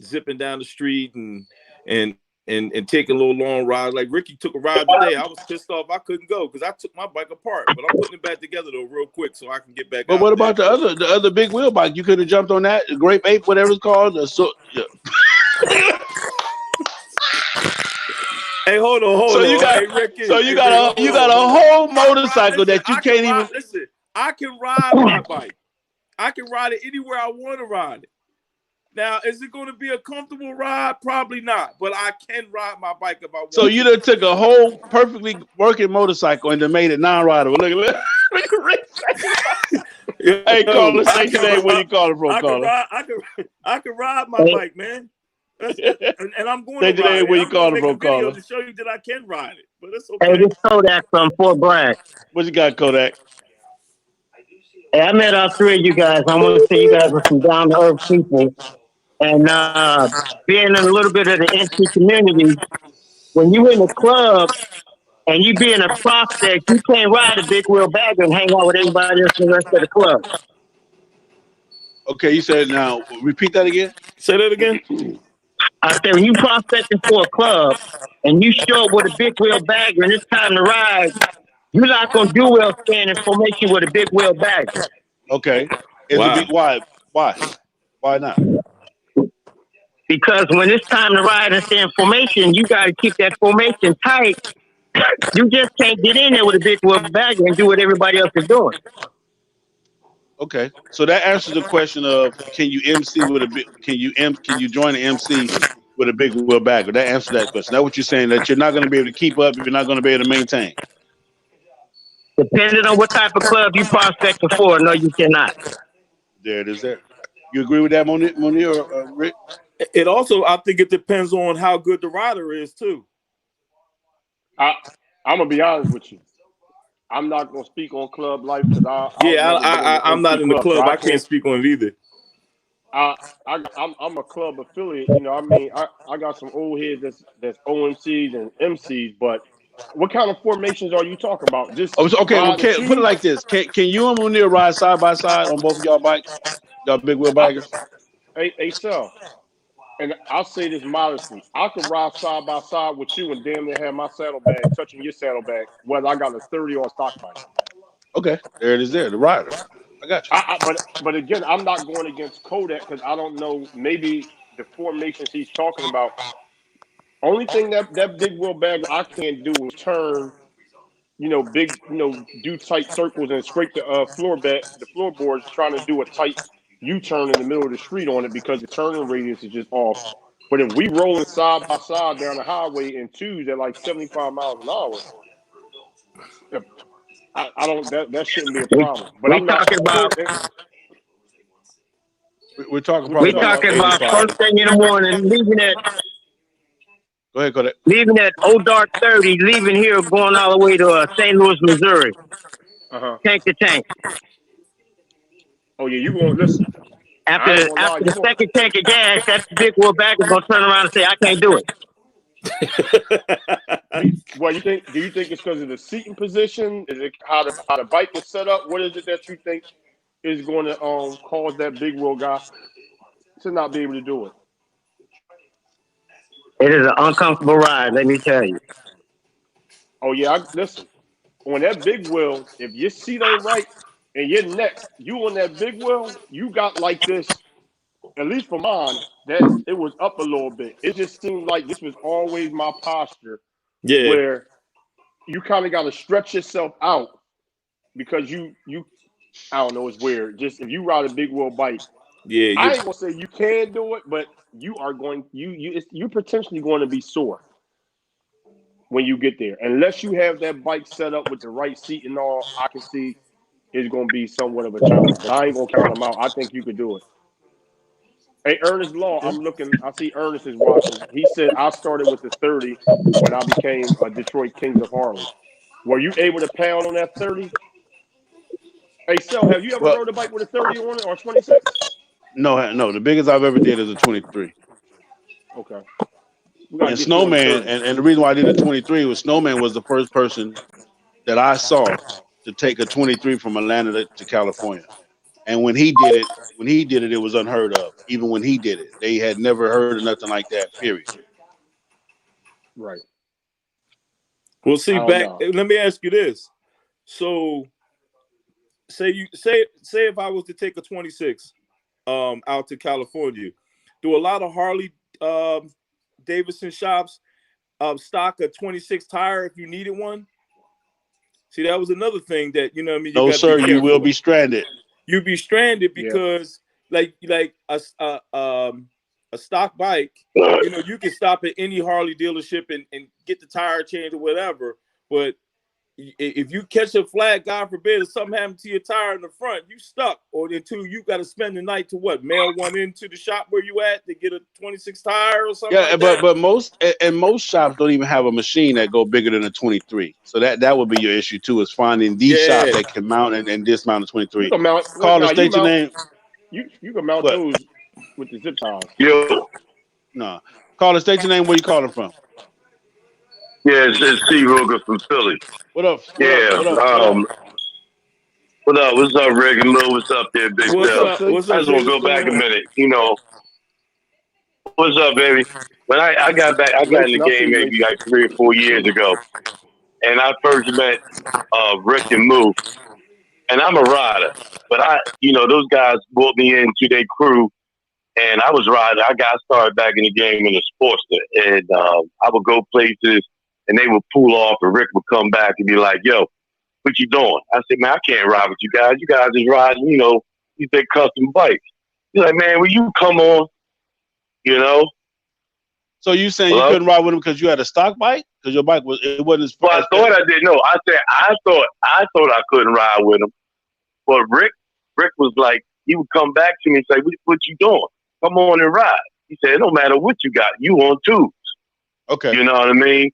zipping down the street and taking a little long ride. Like Ricky took a ride today. I was pissed off I couldn't go because I took my bike apart, but I'm putting it back together though real quick so I can get back. But what about the other big wheel bike? You could have jumped on that, the Grape Ape, whatever it's called. Yeah. Hey, hold on. So you got, hey, Ricky, you got a whole motorcycle that you can't even. Listen, I can ride my bike. I can ride it anywhere I want to ride it. Now, is it going to be a comfortable ride? Probably not, but I can ride my bike if I want. So you done took a whole perfectly working motorcycle and then made it non-rideable. Look at Hey, call the station name when you call it from. I can ride my bike, man. And I'm going to ride it. Where you I'm call it going from, to make a video caller. to show you that I can ride it, but it's okay. Hey, this Kodak from Fort Bragg. What you got, Kodak? Hey, I met all three of you guys. I want to say you guys are some down-to-earth people. And being in a little bit of the MC community, when you in the club and you being a prospect, you can't ride a big wheel bagger and hang out with everybody else in the rest of the club. Okay, you said now. Repeat that again. Say that again. I said when you prospecting for a club and you show up with a big wheel bagger and it's time to ride, you're not gonna do well staying in formation with a big wheel bagger. Okay. Why not? Because when it's time to ride and stay in formation, you got to keep that formation tight. You just can't get in there with a big wheel bagger and do what everybody else is doing. Okay, so that answers the question of can you MC with a big? Can you join the MC with a big wheel bagger? That answers that question. That's what you're saying, that you're not going to be able to keep up. You're not going to be able to maintain. Depending on what type of club you prospecting for, no, you cannot. There it is. There. You agree with that, Monier or Rick? It also, I think, it depends on how good the rider is too. I'm gonna be honest with you. I'm not gonna speak on club life because I'm not in the club. I can't speak on it either. I'm a club affiliate. You know, I mean, I got some old heads that's OMCs and MCs, but what kind of formations are you talking about? Just okay. Well, put it like this: Can you and Munir ride side by side on both of y'all bikes? Y'all big wheel baggers. Hey, so, and I'll say this modestly: I could ride side by side with you and damn near have my saddlebag touching your saddlebag, whether I got a 30 or a stock bike. Okay, there it is. There, the rider. I got you. But again, I'm not going against Kodak because I don't know. Maybe the formations he's talking about. Only thing that big wheel bag I can't do is turn, do tight circles and scrape the floorboards trying to do a tight U-turn in the middle of the street on it because the turning radius is just off. But if we rolling side by side down the highway in twos at like 75 miles an hour, I don't. That shouldn't be a problem. But I'm not talking about. We're talking about first thing in the morning, leaving at. Go ahead, Kodak. Leaving at dark 30, leaving here, going all the way to St. Louis, Missouri. Tank to tank. Oh yeah, you gonna listen. After the second tank of gas, that big wheel back is gonna turn around and say, "I can't do it." Well, do you think it's because of the seating position? Is it how the bike is set up? What is it that you think is going to cause that big wheel guy to not be able to do it? It is an uncomfortable ride, let me tell you. Oh yeah, listen. On that big wheel, if your seat ain't right and your neck, you on that big wheel, you got like this. At least for mine, it was up a little bit. It just seemed like this was always my posture. Yeah. Where you kind of got to stretch yourself out because you I don't know, it's weird. Just if you ride a big wheel bike, I ain't gonna say you can do it, but you are going you're potentially going to be sore when you get there. Unless you have that bike set up with the right seat and all, I can see it's gonna be somewhat of a challenge. But I ain't gonna count them out. I think you could do it. Hey, Ernest Law, I'm looking. I see Ernest is watching. He said, I started with the 30 when I became a Detroit Kings of Harley. Were you able to pound on that 30? Hey, Sel, have you ever rode a bike with a 30 on it or 26? No. The biggest I've ever did is a 23. Okay. And Snowman, and the reason why I did a 23 was Snowman was the first person that I saw to take a 23 from Atlanta to California. And when he did it, it was unheard of. Even when he did it, they had never heard of nothing like that. Period. Right. Well, see, let me ask you this. So, say if I was to take a 26, out to California, do a lot of Harley Davidson shops stock a 26 tire if you needed one? See, that was another thing that, you know what I mean? No, sir, you will be stranded. You'll be stranded because like a stock bike, you know, you can stop at any Harley dealership and get the tire change or whatever. But if you catch a flat, God forbid, if something happened to your tire in the front, you stuck. Or until you got to spend the night to what? Mail one into the shop where you at to get a 26 tire or something. Yeah, like but most shops don't even have a machine that go bigger than a 23. So that would be your issue too, is finding these shops that can mount and dismount a 23. You can mount. Call state your name. You can mount those with the zip ties. No. Call the state your name. Where you calling from? Yeah, it's C. Ruger from Philly. What up? What up? What's up, Rick and Lil? What's up there, Big Bill? What's up? I just want to go back a minute. You know, what's up, baby? When I got back, I got in the game maybe like 3 or 4 years ago, and I first met Rick and Moo, and I'm a rider, but those guys brought me into their crew, and I was riding. I got started back in the game in a Sportster, and I would go places, and they would pull off, and Rick would come back and be like, "Yo, what you doing?" I said, "Man, I can't ride with you guys. You guys is riding, these big custom bikes." He's like, "Man, will you come on?" So you saying you couldn't ride with him because you had a stock bike? Because your bike wasn't as Well, I thought I didn't know. I said I thought I couldn't ride with him. But Rick was like, he would come back to me and say, "What you doing? Come on and ride." He said, "It don't matter what you got. You on tubes." Okay. You know what I mean?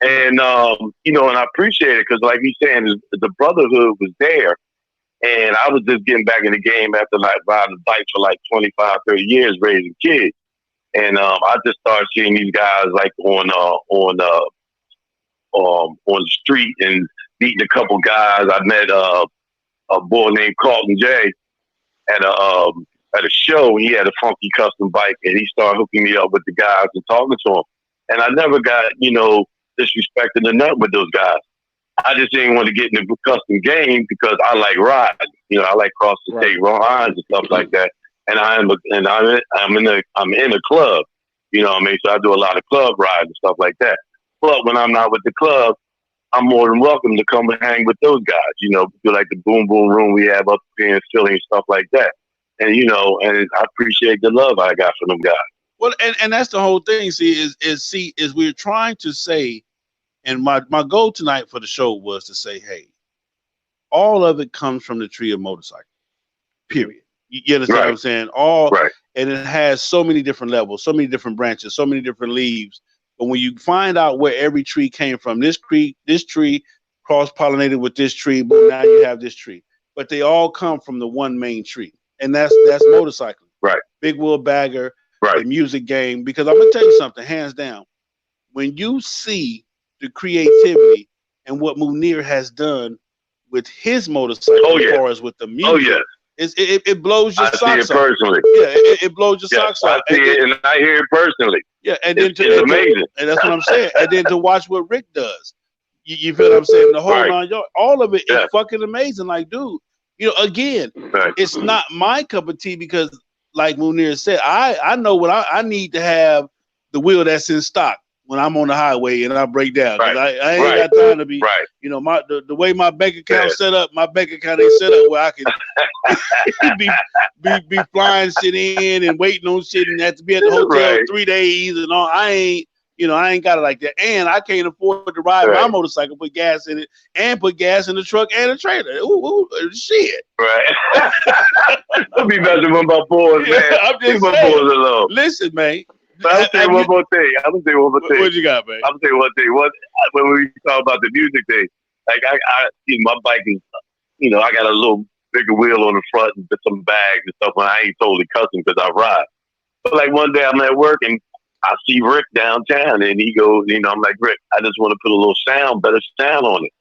And, and I appreciate it because, like he's saying, the brotherhood was there. And I was just getting back in the game after like riding a bike for like 25, 30 years, raising kids. And I just started seeing these guys like on the street and beating a couple guys. I met a boy named Carlton J at a show. He had a funky custom bike, and he started hooking me up with the guys and talking to them. And I never got disrespected or nothing with those guys. I just didn't want to get in the custom game because I like riding. I like cross the state lines and stuff like that. And I'm in a club. You know what I mean? So I do a lot of club rides and stuff like that. But when I'm not with the club, I'm more than welcome to come and hang with those guys. Do like the Boom Boom Room we have up here in Philly and stuff like that. And and I appreciate the love I got from them guys. Well, and that's the whole thing. Is we're trying to say, and my goal tonight for the show was to say, hey, all of it comes from the tree of motorcycle. Period. You understand what I'm saying? And it has so many different levels, so many different branches, so many different leaves. But when you find out where every tree came from, this tree cross-pollinated with this tree, but now you have this tree. But they all come from the one main tree, and that's motorcycling. Right. Big wheel bagger, the music game. Because I'm gonna tell you something, hands down, when you see the creativity and what Munir has done with his motorcycle, as far as with the music, it blows your socks off. I see it personally. Yeah, it blows your socks off. I see it, and I hear it personally. Yeah, and then it's amazing. And that's what I'm saying. And then to watch what Rick does, you feel what I'm saying? The whole 9 yards, all of it is fucking amazing. Like, dude, again, it's not my cup of tea because, like Munir said, I know what I need to have the wheel that's in stock when I'm on the highway and I break down. I ain't got time to be, the way my bank account set up, my bank account ain't set up where I can be flying shit in and waiting on shit and have to be at the hotel 3 days and all. I ain't got it like that. And I can't afford to ride my motorcycle, put gas in it, and put gas in the truck and the trailer. Ooh, shit. Right. I'll be messing with my boys, man. I'm just saying. My boys alone. Listen, man. But I'm saying one more thing. What you got, man? I'm saying one thing. When we talk about the music thing, like my bike is, I got a little bigger wheel on the front and some bags and stuff. When I ain't totally custom because I ride. But like one day I'm at work and I see Rick downtown and he goes, I'm like, "Rick, I just want to put a little better sound on it."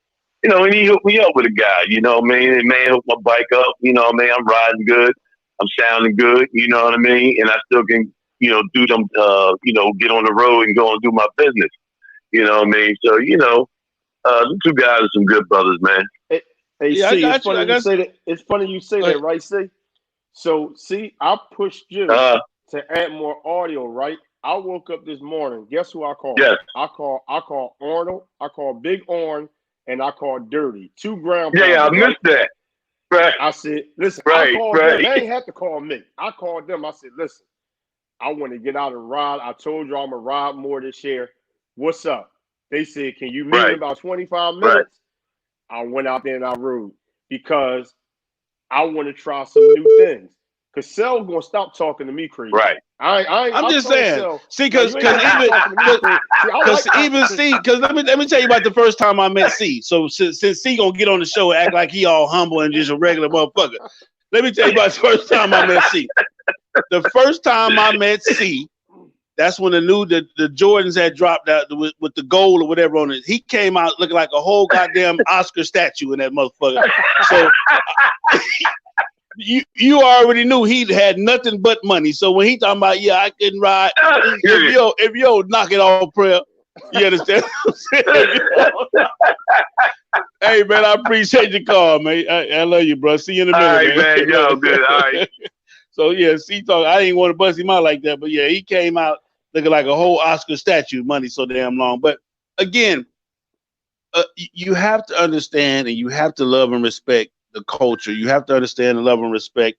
And he hooked me up with a guy, And man hooked my bike up, I'm riding good. I'm sounding good, you know what I mean? And I still can, do them, get on the road and go and do my business. You know what I mean? So, the two guys are some good brothers, man. Hey, it's funny you say that. It's funny you say that, right, C? So, I pushed you to add more audio, right? I woke up this morning. Guess who I called? Yes. I called Arnold. I called Big Orange, and I called Dirty. 2 ground. Yeah, I missed that. Right. I said, listen, I called them. They ain't have to call me. I called them. I said, listen, I want to get out and ride. I told you I'm going to ride more this year. What's up? They said, can you meet in about 25 minutes? I went out there and I rode because I want to try some new things. Because Cell's going to stop talking to me crazy. Right. I'm just saying. Cell, see, because let me tell you about the first time I met C. So since C gonna get on the show and act like he all humble and just a regular motherfucker, let me tell you about the first time I met C. The first time I met C, that's when the Jordans had dropped out with the gold or whatever on it. He came out looking like a whole goddamn Oscar statue in that motherfucker. So you already knew he had nothing but money. So when he talking about, I couldn't ride, if you knock it off, prayer, you understand what I'm saying? Hey, man, I appreciate your call, man. I love you, bro. See you in a minute, all right, man. Y'all good. All right. So, C talk. I didn't want to bust him out like that, but he came out looking like a whole Oscar statue. Money so damn long. But again, you have to understand and you have to love and respect the culture. You have to understand and love and respect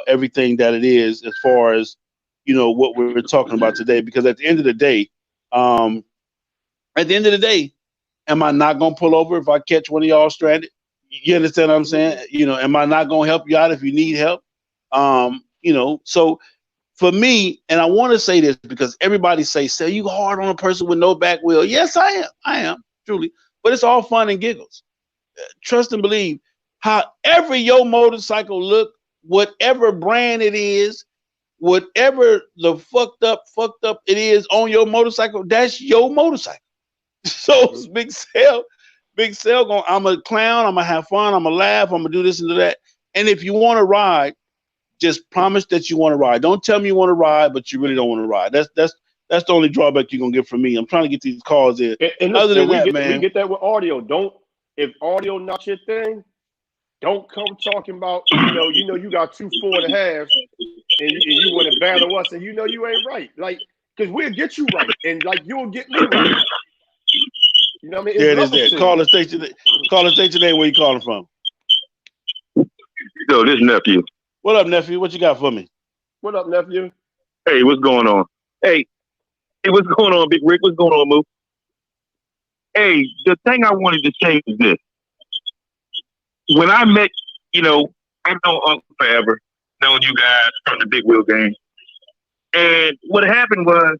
everything that it is as far as, what we're talking about today. Because at the end of the day, am I not going to pull over if I catch one of y'all stranded? You understand what I'm saying? Am I not going to help you out if you need help? So for me, and I want to say this because everybody say you hard on a person with no back wheel. Yes, I am truly, but it's all fun and giggles. Trust and believe, however your motorcycle look, whatever brand it is, whatever the fucked up it is on your motorcycle, that's your motorcycle. So it's Big Cell going, I'm a clown, I'm gonna have fun, I'm gonna laugh, I'm gonna do this and do that. And if you want to ride, just promise that you want to ride. Don't tell me you want to ride, but you really don't want to ride. That's the only drawback you're gonna get from me. I'm trying to get these calls in. And other than that, we get that with audio. If audio not your thing, don't come talking about, you got 2 4.5s and you want to battle us and you ain't right. Like, because we'll get you right and like you'll get me right. You know what I mean? There it is there. Call the station today. Where you calling from? Yo, this nephew. What up, nephew? What you got for me? What up, nephew? Hey, what's going on? Hey, what's going on, Big Rick? What's going on, Moo? Hey, the thing I wanted to say is this. When I met, I've known Uncle forever, known you guys from the Big Wheel game. And what happened was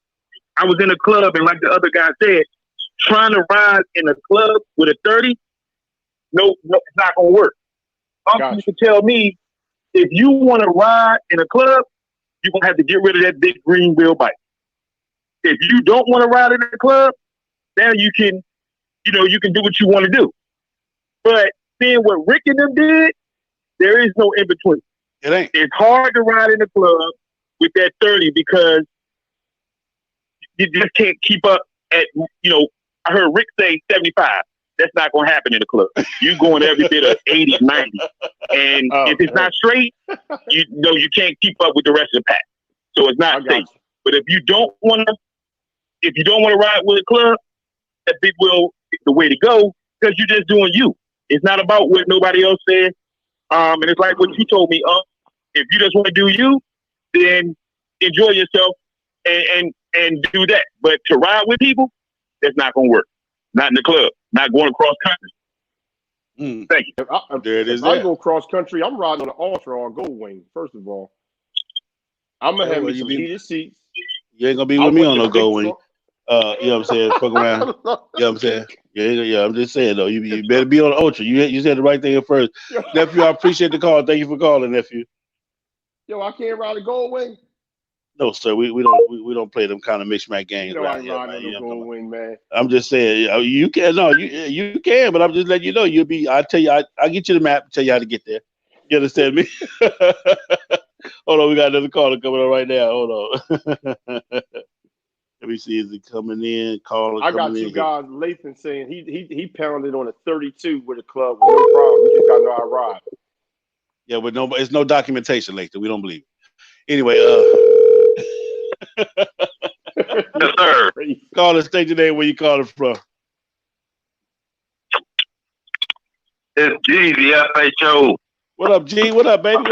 I was in a club, and like the other guy said, trying to ride in a club with a 30, no, it's not going to work. Uncle used to tell me, if you want to ride in a club, you're going to have to get rid of that big green wheel bike. If you don't want to ride in a club, now you can, you can do what you want to do. But seeing what Rick and them did, there is no in between. It ain't. It's hard to ride in a club with that 30 because you just can't keep up at, I heard Rick say 75. That's not going to happen in the club. You're going every bit of 80, 90. And if it's not straight, you can't keep up with the rest of the pack. So it's not safe. But if you don't want to ride with a club, that big wheel is the way to go because you're just doing you. It's not about what nobody else said. And it's like what you told me, if you just want to do you, then enjoy yourself and do that. But to ride with people, that's not going to work. Not in the club. Not going across country. Thank you. If I go cross country, I'm riding on the Ultra or Gold Wing, first of all. I'm going to have some heated seats. You ain't going to be with me on no Gold Wing. You know what I'm saying? Fuck around. You know what I'm saying? Yeah, I'm just saying, though. You better be on the Ultra. You said the right thing at first. Nephew, I appreciate the call. Thank you for calling, nephew. Yo, I can't ride a Gold Wing? No, sir. We don't play them kind of mix-match games around here, man. You know, Gold Wing, man. I'm just saying, you can. No, you can, but I'm just letting you know. I'll tell you. I'll get you the map. Tell you how to get there. You understand me? Hold on, we got another caller coming on right now. Hold on. Let me see. Is he coming in? I got two guys. Lathan saying he pounded on a 32 with a club with no problem. We just got to know how to ride. Yeah, but it's no documentation, Lathan. We don't believe it. Anyway, yes, sir. Call us, state your name, where you calling from. It's G, the FHO. What up, G? What up, baby?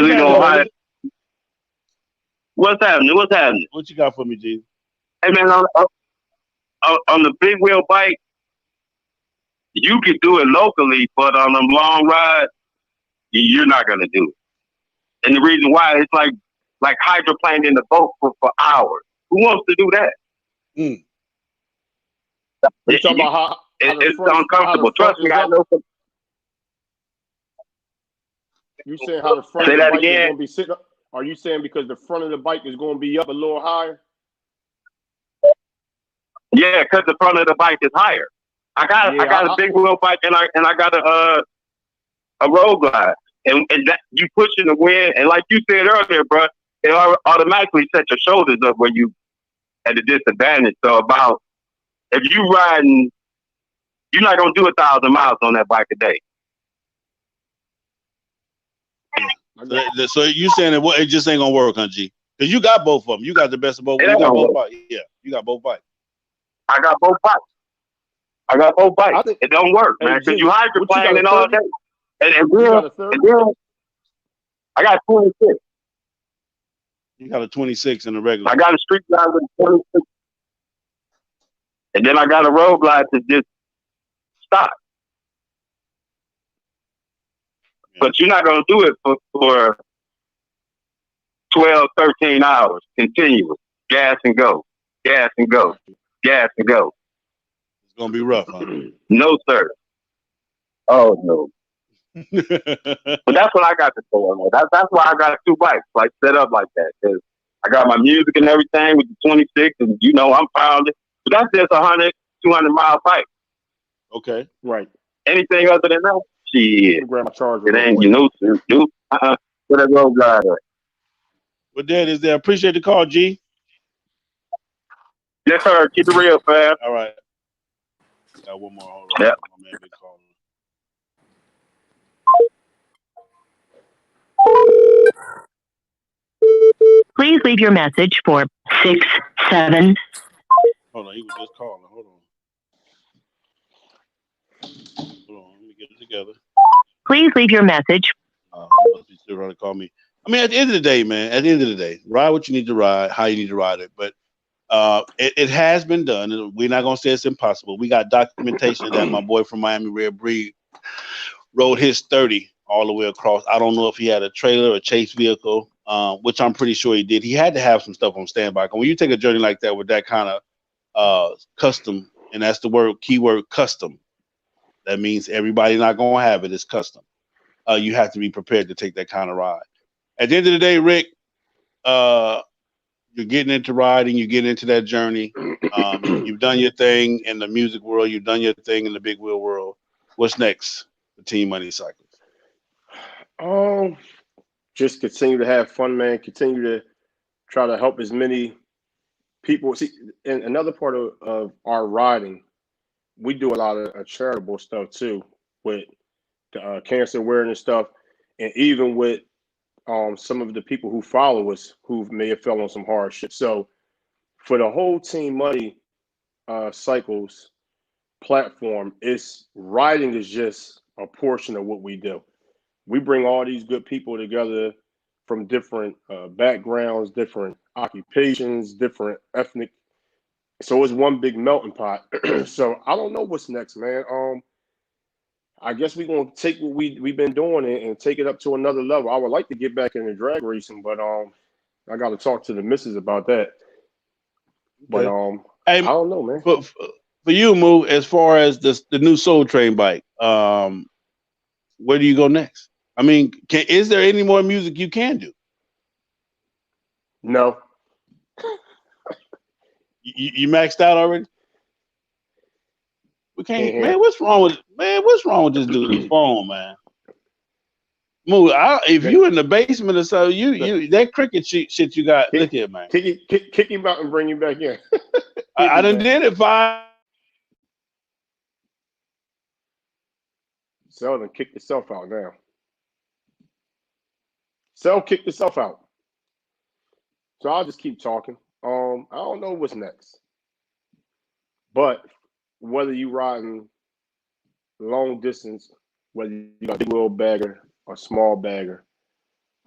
What's happening? What's happening? What you got for me, G? Hey, man, on the big wheel bike, you can do it locally, but on them long rides, you're not going to do it. And the reason why, it's like hydroplaning in the boat for hours. Who wants to do that? Mm. You talking about how it's uncomfortable. Trust me, I know. You saying how the front Say of the that bike again? is going to be sitting up? Are you saying because the front of the bike is going to be up a little higher? Yeah, because the front of the bike is higher. I got a big wheel bike and I got a road glide, and that you pushing the wind, and like you said earlier, bro, it automatically sets your shoulders up where you at a disadvantage. So about if you riding, you're not gonna do 1,000 miles on that bike a day. So you saying it just ain't gonna work, huh, G? Because you got both of them. You got the best of both. You got both bikes. Yeah, you got both bikes. I got both bikes. It don't work, man, because you hydroplaning all day. And then I got 26. You got a 26 in the regular. I got a street glide with a 26. And then I got a road glide to just stop. Yeah. But you're not going to do it for 12, 13 hours continuous. Gas and go. Gas and go. Gas and go. It's going to be rough, huh? No, sir. Oh, no. But that's what I got to say on that. That's why I got 2 bikes, like set up like that. Cause I got my music and everything with the 26, and I'm pounding. But that's just 100, 200 mile bike. Okay, right. Anything other than that, shit. Grab my charger. It ain't dude. Put that road glide up. Well, Dad is there. Appreciate the call, G. Yes, sir. Keep it real, fam. All right. Got one more. Hold on. Yep. My man been calling. Please leave your message for 67. Hold on, he was just calling. Hold on, let me get it together. Please leave your message. He must be still trying to call me. I mean, at the end of the day, man, ride what you need to ride, how you need to ride it. But it has been done. We're not going to say it's impossible. We got documentation that my boy from Miami Red Breed rode his 30 all the way across. I don't know if he had a trailer or chase vehicle, which I'm pretty sure he did. He had to have some stuff on standby. And when you take a journey like that with that kind of custom, and that's the keyword custom, that means everybody's not going to have it. It's custom. You have to be prepared to take that kind of ride. At the end of the day, Rick, you're getting into riding, you get into that journey. You've done your thing in the music world. You've done your thing in the big wheel world. What's next for Team Money Cycles? Just continue to have fun, man. Continue to try to help as many people. See, and another part of our riding, we do a lot of charitable stuff too, with the cancer awareness stuff, and even with some of the people who follow us who may have fell on some hardship. So for the whole Team Money Cycles platform, riding is just a portion of what we do. We bring all these good people together from different backgrounds, different occupations, different ethnic. So it's one big melting pot. So I don't know what's next, man. I guess we're gonna take what we've been doing and take it up to another level. I would like to get back into drag racing, but I got to talk to the missus about that. But I don't know, man. For you, Moo, as far as the new Soul Train bike, where do you go next? I mean, is there any more music you can do? No. You maxed out already? We can't, man. What's wrong with this dude's phone, man? Moo, if you in the basement or so, you that cricket shit you got. Look here, man. Kick him out and bring him back in. I done did it 5. Seldon kicked yourself out now. Sel kicked yourself out. So I'll just keep talking. I don't know what's next. But whether you riding long distance whether you got a big wheel bagger or small bagger,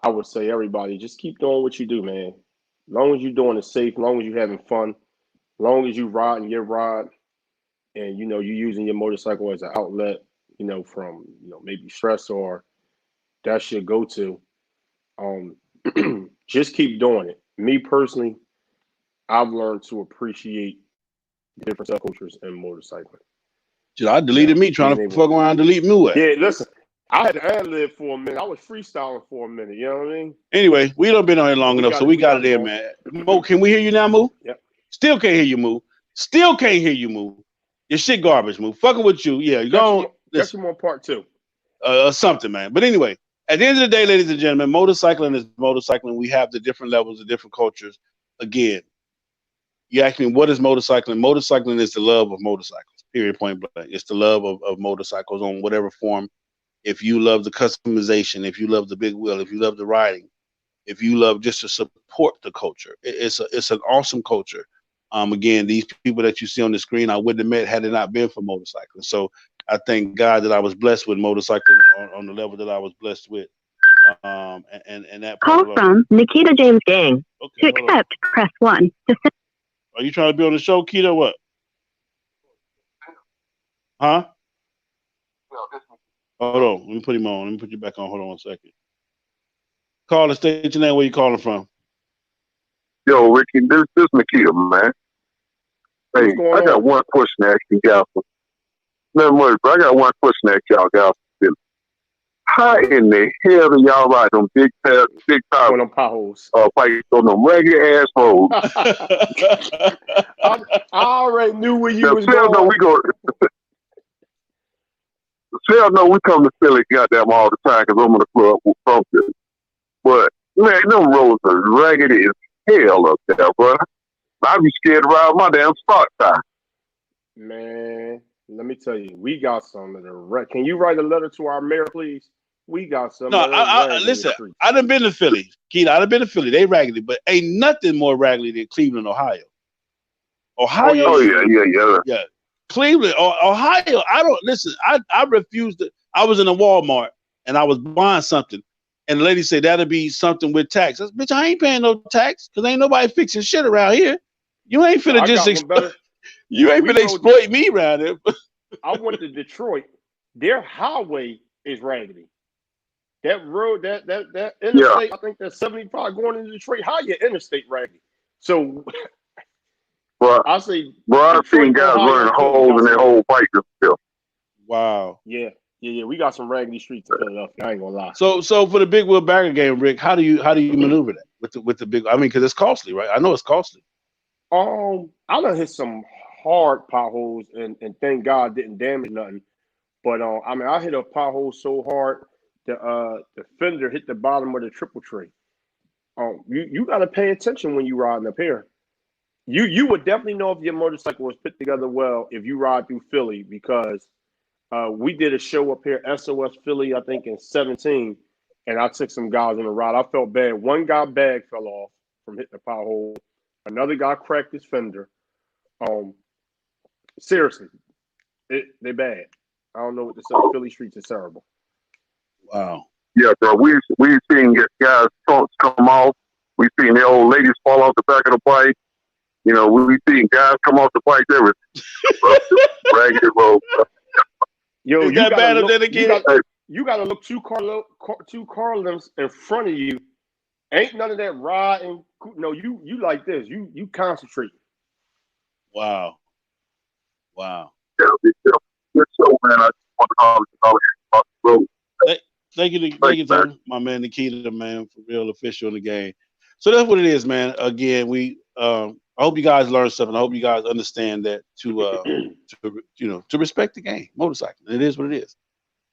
I would say everybody just keep doing what you do, man. As long as you're doing it safe, as long as you're having fun, as long as you riding your ride, and you're using your motorcycle as an outlet, from maybe stress or that's your go-to. Just keep doing it. Me personally, I've learned to appreciate different subcultures in motorcycling. Dude, I deleted me trying to fuck around, delete me. Yeah, listen, I had to ad-lib for a minute. I was freestyling for a minute. You know what I mean? Anyway, we done been on here long enough, so we got it in, man. Mo, can we hear you now, Moo? Yep. Still can't hear you, Moo. Still can't hear you, Moo. Your shit garbage, Moo. Fucking with you. Yeah, you going. That's more part two. Something, man. But anyway, at the end of the day, ladies and gentlemen, motorcycling is motorcycling. We have the different levels, the different cultures. Again, you ask me, what is motorcycling? Motorcycling is the love of motorcycles, period, point blank. It's the love of motorcycles on whatever form. If you love the customization, if you love the big wheel, if you love the riding, if you love just to support the culture, it's an awesome culture. Again, these people that you see on the screen, I wouldn't have met had it not been for motorcycling. So I thank God that I was blessed with motorcycling on the level that I was blessed with. And that call from Nikita James Gang. Okay, to accept, press 1. Are you trying to be on the show, Keita, or what? Huh? Hold on. Let me put him on. Let me put you back on. Hold on 1 second. Call and state your name. Where you calling from? Yo, Ricky, this is Nikita, man. Hey, I got one question to ask you guys. Nothing much, but I got one question to ask y'all guys. How in the hell do y'all ride them big tires on them potholes? Bikes on them ragged ass roads? I already knew where you was going. Sal know we come to Philly goddamn all the time because I'm in the club with Function. But man, them roads are ragged as hell up there, bro. I'd be scared to ride my damn spot tire. Man, let me tell you, we got some of the wreck. Can you write a letter to our mayor, please? We got some. No, listen. I done been to Philly, Keita. I done been to Philly. They raggedy, but ain't nothing more raggedy than Cleveland, Ohio. Ohio. Oh yeah. Yeah, Cleveland, Ohio. I don't listen. I refused to. I was in a Walmart and I was buying something, and the lady said that'll be something with tax. I said, bitch, I ain't paying no tax because ain't nobody fixing shit around here. You ain't finna you ain't finna exploit me around here. I went to Detroit. Their highway is raggedy. That road, that interstate, I think that's 75 going into Detroit. How your interstate raggedy? So, I say, I've seen guys running holes in their whole bike still. Wow. Yeah. We got some raggedy streets in Philadelphia. I ain't gonna lie. So for the big wheel bagger game, Rick, how do you maneuver that with the big? I mean, because it's costly, right? I know it's costly. I done hit some hard potholes and thank God didn't damage nothing. But I mean, I hit a pothole so hard the fender hit the bottom of the triple tray. You got to pay attention when you riding up here. You would definitely know if your motorcycle was put together well if you ride through Philly because we did a show up here, SOS Philly, I think in 2017, and I took some guys on the ride. I felt bad. One guy bag fell off from hitting the pothole. Another guy cracked his fender. Seriously, they bad. I don't know what to say. Philly streets are terrible. Wow. Yeah, bro. We've seen guys' trunks come off. We've seen the old ladies fall off the back of the bike. You know, we've seen guys come off the bike. Ragged road. Yo, you gotta look, you gotta look two car lengths in front of you. Ain't none of that riding. No, you like this. You concentrate. Wow. Yeah, good show, man. I just want to call about the road. Thank you, my man Nikita, man, for real official in the game. So that's what it is, man. Again, I hope you guys learned something. I hope you guys understand that to respect the game, motorcycling. It is what it is.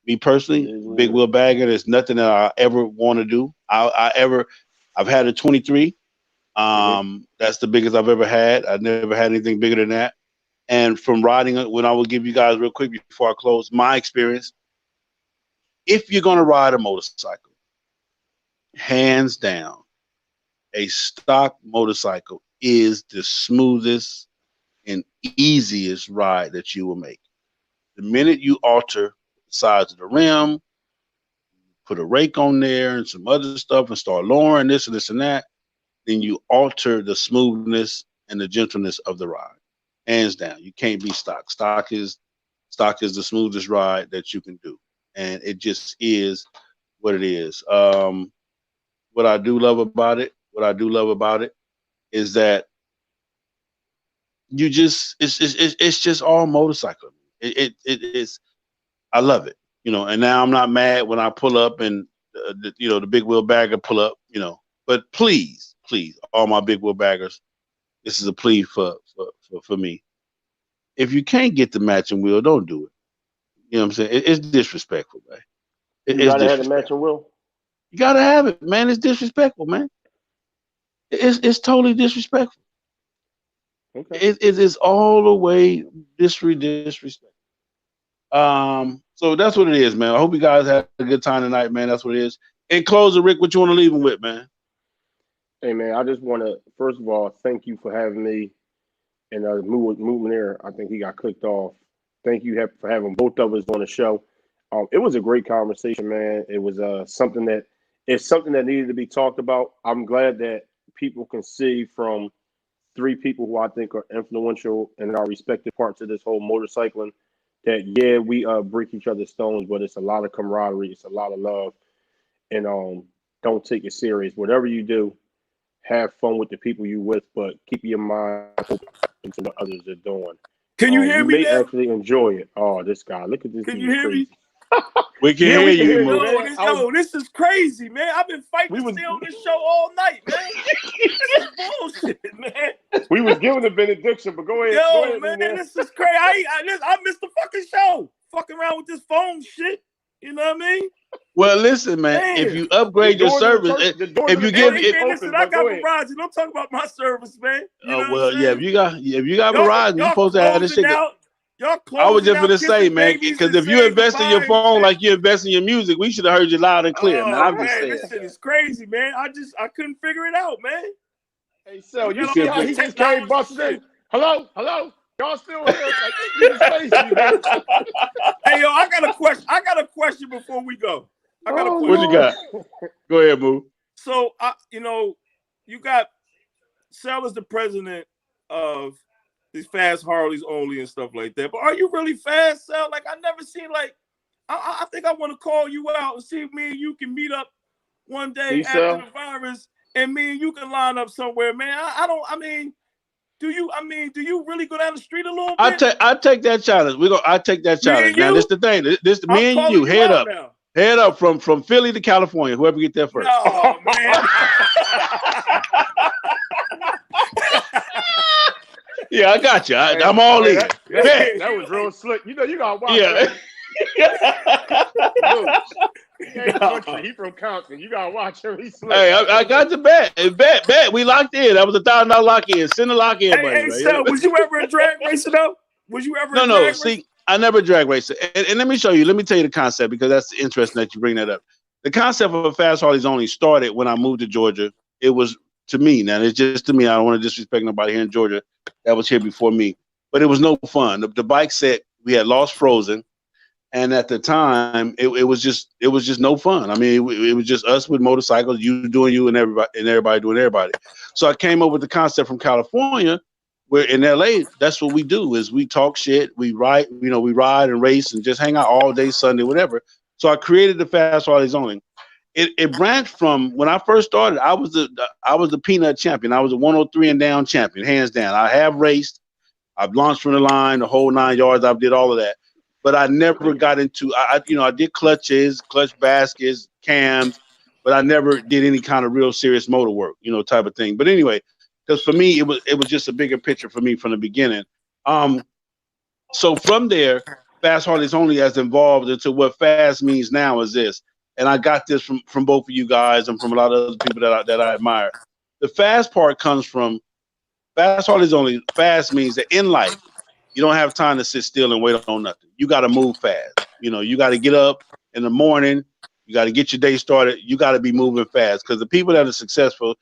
Me personally, big wheel bagger. There's nothing that I ever want to do. I've had a 23. That's the biggest I've ever had. I've never had anything bigger than that. And from riding, when I will give you guys real quick before I close my experience. If you're gonna ride a motorcycle, hands down, a stock motorcycle is the smoothest and easiest ride that you will make. The minute you alter size of the rim, put a rake on there and some other stuff and start lowering this and this and that, then you alter the smoothness and the gentleness of the ride. Hands down. You can't be stock. Stock is the smoothest ride that you can do. And it just is what it is. What I do love about it is that you just it's just all motorcycle. It's I love it, you know. And now I'm not mad when I pull up and the big wheel bagger pull up, you know. But please, all my big wheel baggers, this is a plea for me. If you can't get the matching wheel, don't do it. You know what I'm saying? It's disrespectful, man. You gotta have the matching wheel. You gotta have it, man. It's disrespectful, man. It's totally disrespectful. Okay. It is all the way disrespectful. So that's what it is, man. I hope you guys had a good time tonight, man. That's what it is. In closing, Rick, what you want to leave them with, man? Hey, man, I just want to, first of all, thank you for having me. And moving there, I think he got clicked off. Thank you for having both of us on the show. It was a great conversation, man. It was something that needed to be talked about. I'm glad that people can see from three people who I think are influential in our respective parts of this whole motorcycling that, yeah, we break each other's stones, but it's a lot of camaraderie. It's a lot of love. And don't take it serious. Whatever you do, have fun with the people you with, but keep your mind open to what others are doing. Can you hear me? You may actually enjoy it. Oh, this guy! Look at this. Can you hear me? We can hear you. Yo, this is crazy, man. I've been fighting to stay on this show all night, man. This is bullshit, man. We was giving the benediction, but go ahead. Yo, go ahead, man, this is crazy. I missed the fucking show. Fucking around with this phone shit. You know what I mean? Well, listen, man. If you upgrade your service, if you give it, listen, I got Verizon. Don't talk about my service, man. You know well, yeah. If you got Verizon, you're supposed to have this shit. I was just gonna say, man, because if you invest in your phone like you invest in your music, we should have heard you loud and clear, man. I'm just saying. This shit is crazy, man. I couldn't figure it out, man. Hey, so you see how he just came busted in? Hello? Y'all still here? Like, hey, yo, I got a question before we go. I got a question. What you got? Go ahead, Boo. So, you got Sal as the president of these fast Harleys only and stuff like that. But are you really fast, Sal? Like, I never seen, like, I think I want to call you out and see if me and you can meet up one day after the virus, and me and you can line up somewhere, man. Do you really go down the street a little bit? I take that challenge. I take that challenge. Now, this the thing. This me and you head up. Now. Head up from Philly to California. Whoever get there first. Oh, man. Yeah, I got you. I'm all in. That was real slick. You know, you got to watch. Yeah. He from Compton. You gotta watch him. He's slick. Hey, I got the bet. Bet. We locked in. That was $1,000 lock in. Send the lock in, money. Hey, so was you ever a drag racer though? Was you ever? No. See, I never drag racer. And let me show you. Let me tell you the concept because that's interesting that you bring that up. The concept of a fast Harleys only started when I moved to Georgia. It was to me. Now it's just to me. I don't want to disrespect nobody here in Georgia that was here before me. But it was no fun. The bike set we had lost frozen. And at the time, it was just no fun. I mean, it was just us with motorcycles, you doing you and everybody doing everybody. So I came up with the concept from California, where in LA, that's what we do is we talk shit, we ride and race and just hang out all day, Sunday, whatever. So I created the Fast Harleys only. It branched from when I first started. I was the peanut champion. I was a 103 and down champion, hands down. I have raced. I've launched from the line, the whole 9 yards. I've did all of that. But I never got into, I did clutches, clutch baskets, cams, but I never did any kind of real serious motor work, type of thing. But anyway, because for me, it was just a bigger picture for me from the beginning. So from there, Fast Harleys only has evolved into what fast means now is this. And I got this from both of you guys and from a lot of other people that I admire. The fast part comes from Fast Harleys only. Fast means that in life, you don't have time to sit still and wait on nothing. You got to move fast. You got to get up in the morning. You got to get your day started. You got to be moving fast because the people that are successful,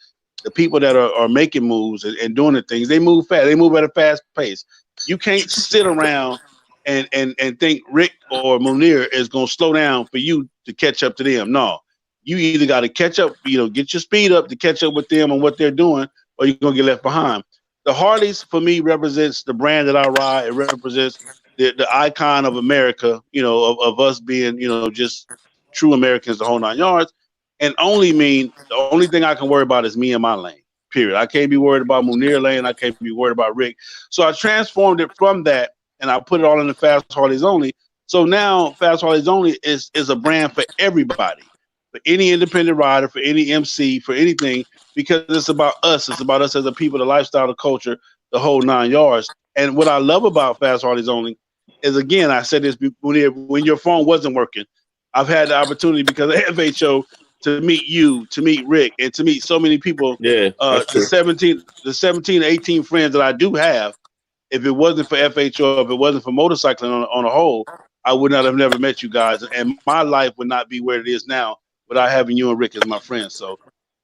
the people that are making moves and doing the things, they move fast. They move at a fast pace. You can't sit around and think Rick or Munir is gonna slow down for you to catch up to them. No, you either got to catch up, get your speed up to catch up with them and what they're doing, or you're gonna get left behind. The Harleys for me represents the brand that I ride. It represents the icon of America, of us being, just true Americans, the whole 9 yards. And the only thing I can worry about is me and my lane, period. I can't be worried about Munir lane. I can't be worried about Rick. So I transformed it from that and I put it all in the Fast Harleys Only. So now Fast Harleys Only is a brand for everybody, for any independent rider, for any MC, for anything, because it's about us. It's about us as a people, the lifestyle, the culture, the whole 9 yards. And what I love about Fast Harleys Only is, again, I said this when your phone wasn't working, I've had the opportunity because of FHO to meet you, to meet Rick, and to meet so many people. Yeah, the 17, 18 friends that I do have. If it wasn't for FHO, if it wasn't for motorcycling on a whole, I would not have never met you guys, and my life would not be where it is now without having you and Rick as my friends. So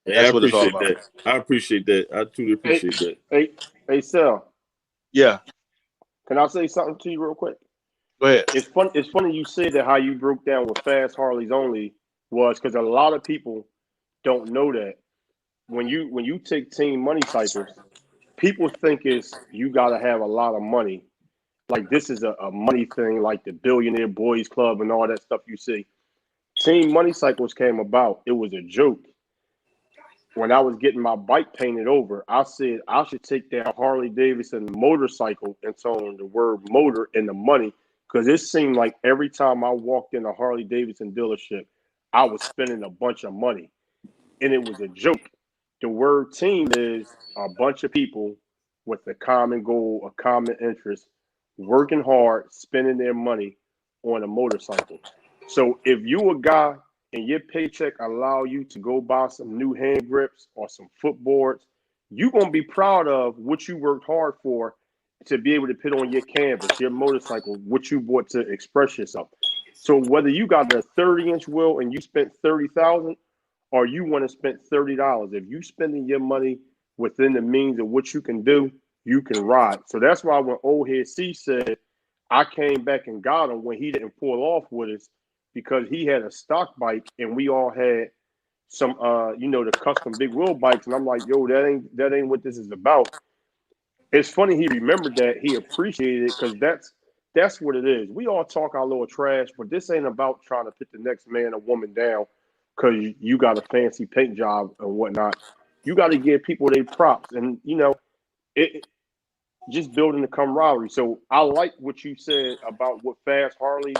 that's what it's all about. That. I appreciate that. I truly appreciate that. Hey, Sal. Yeah. Can I say something to you real quick? Go ahead. It's funny you said that how you broke down with Fast Harleys Only was because a lot of people don't know that when you take Team Money Cycles, people think you got to have a lot of money. Like this is a money thing, like the Billionaire Boys Club and all that stuff you see. Team Money Cycles came about. It was a joke. When I was getting my bike painted over, I said I should take that Harley Davidson motorcycle and tone the word motor in the money, because it seemed like every time I walked in a Harley Davidson dealership, I was spending a bunch of money. And it was a joke. The word team is a bunch of people with a common goal, a common interest, working hard, spending their money on a motorcycle. So if you a guy and your paycheck allow you to go buy some new hand grips or some footboards, you're going to be proud of what you worked hard for to be able to put on your canvas, your motorcycle, what you bought to express yourself. So whether you got a 30-inch wheel and you spent $30,000 or you want to spend $30, if you spending your money within the means of what you can do, you can ride. So that's why when Old Head C said, I came back and got him when he didn't pull off with us, because he had a stock bike and we all had some, the custom big wheel bikes. And I'm like, yo, that ain't what this is about. It's funny he remembered that. He appreciated it because that's what it is. We all talk our little trash, but this ain't about trying to put the next man or woman down because you got a fancy paint job and whatnot. You got to give people their props, and it just building the camaraderie. So I like what you said about what Fast Harleys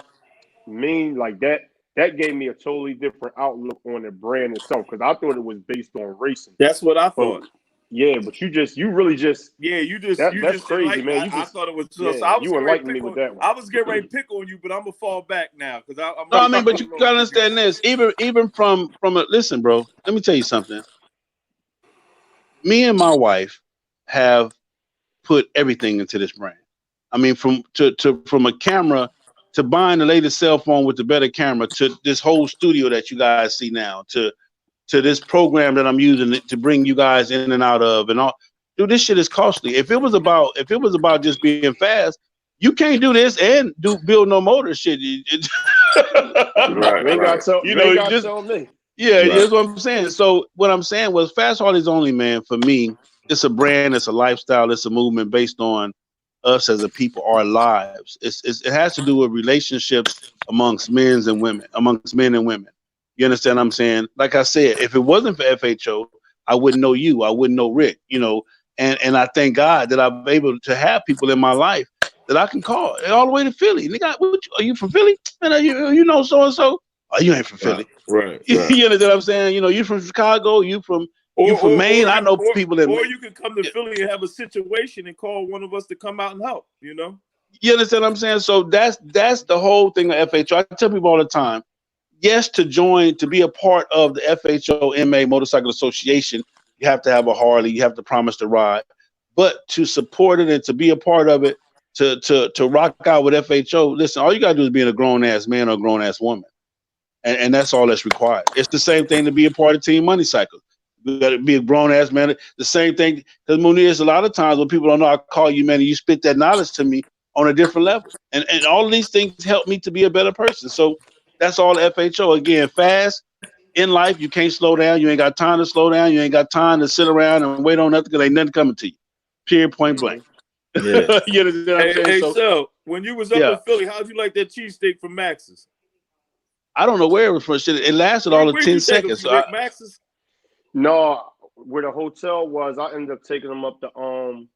mean. Like that gave me a totally different outlook on the brand itself, because I thought it was based on racing. That's what I thought. Yeah, but you really just that's crazy, man. I thought it was so I was you enlightened me with that one. I was getting ready to pick on you, but I'm gonna fall back now because but you gotta understand this. Even from listen, bro. Let me tell you something. Me and my wife have put everything into this brand. I mean, from a camera to buying the latest cell phone with the better camera, to this whole studio that you guys see now, to this program that I'm using to bring you guys in and out of, and all. Dude, this shit is costly. If it was about just being fast, you can't do this and build no motor shit. Right. That's me. Yeah, that's what I'm saying. So what I'm saying was Fast Harleys Only, man, for me, it's a brand, it's a lifestyle, it's a movement based on us as a people, our lives. It has to do with relationships amongst men and women. You understand what I'm saying? Like I said, if it wasn't for FHO, I wouldn't know you. I wouldn't know Rick, and I thank God that I'm able to have people in my life that I can call all the way to Philly. Nigga, are you from Philly? Man, you know so-and-so? Oh, you ain't from Philly. Right. You understand what I'm saying? You from Chicago, you from Maine. I know people that. Or you can come to Philly and have a situation and call one of us to come out and help, You understand what I'm saying? So that's the whole thing of FHO. I tell people all the time, yes, to be a part of the FHO MA Motorcycle Association, you have to have a Harley, you have to promise to ride. But to support it and to be a part of it, to rock out with FHO, listen, all you gotta do is be a grown-ass man or a grown-ass woman. And that's all that's required. It's the same thing to be a part of Team Money Cycle. You gotta be a grown-ass man. The same thing, because Munir, a lot of times when people don't know, I call you, man, and you spit that knowledge to me, on a different level. And all of these things help me to be a better person. So that's all FHO. Again, fast in life, you can't slow down. You ain't got time to slow down. You ain't got time to sit around and wait on nothing because ain't nothing coming to you. Period, point blank. Yeah. You know what I'm saying? So when you was up in Philly, how'd you like that cheesesteak from Max's? I don't know where it was from. Shit, it lasted all of 10 seconds. So Max's? No, where the hotel was, I ended up taking them up to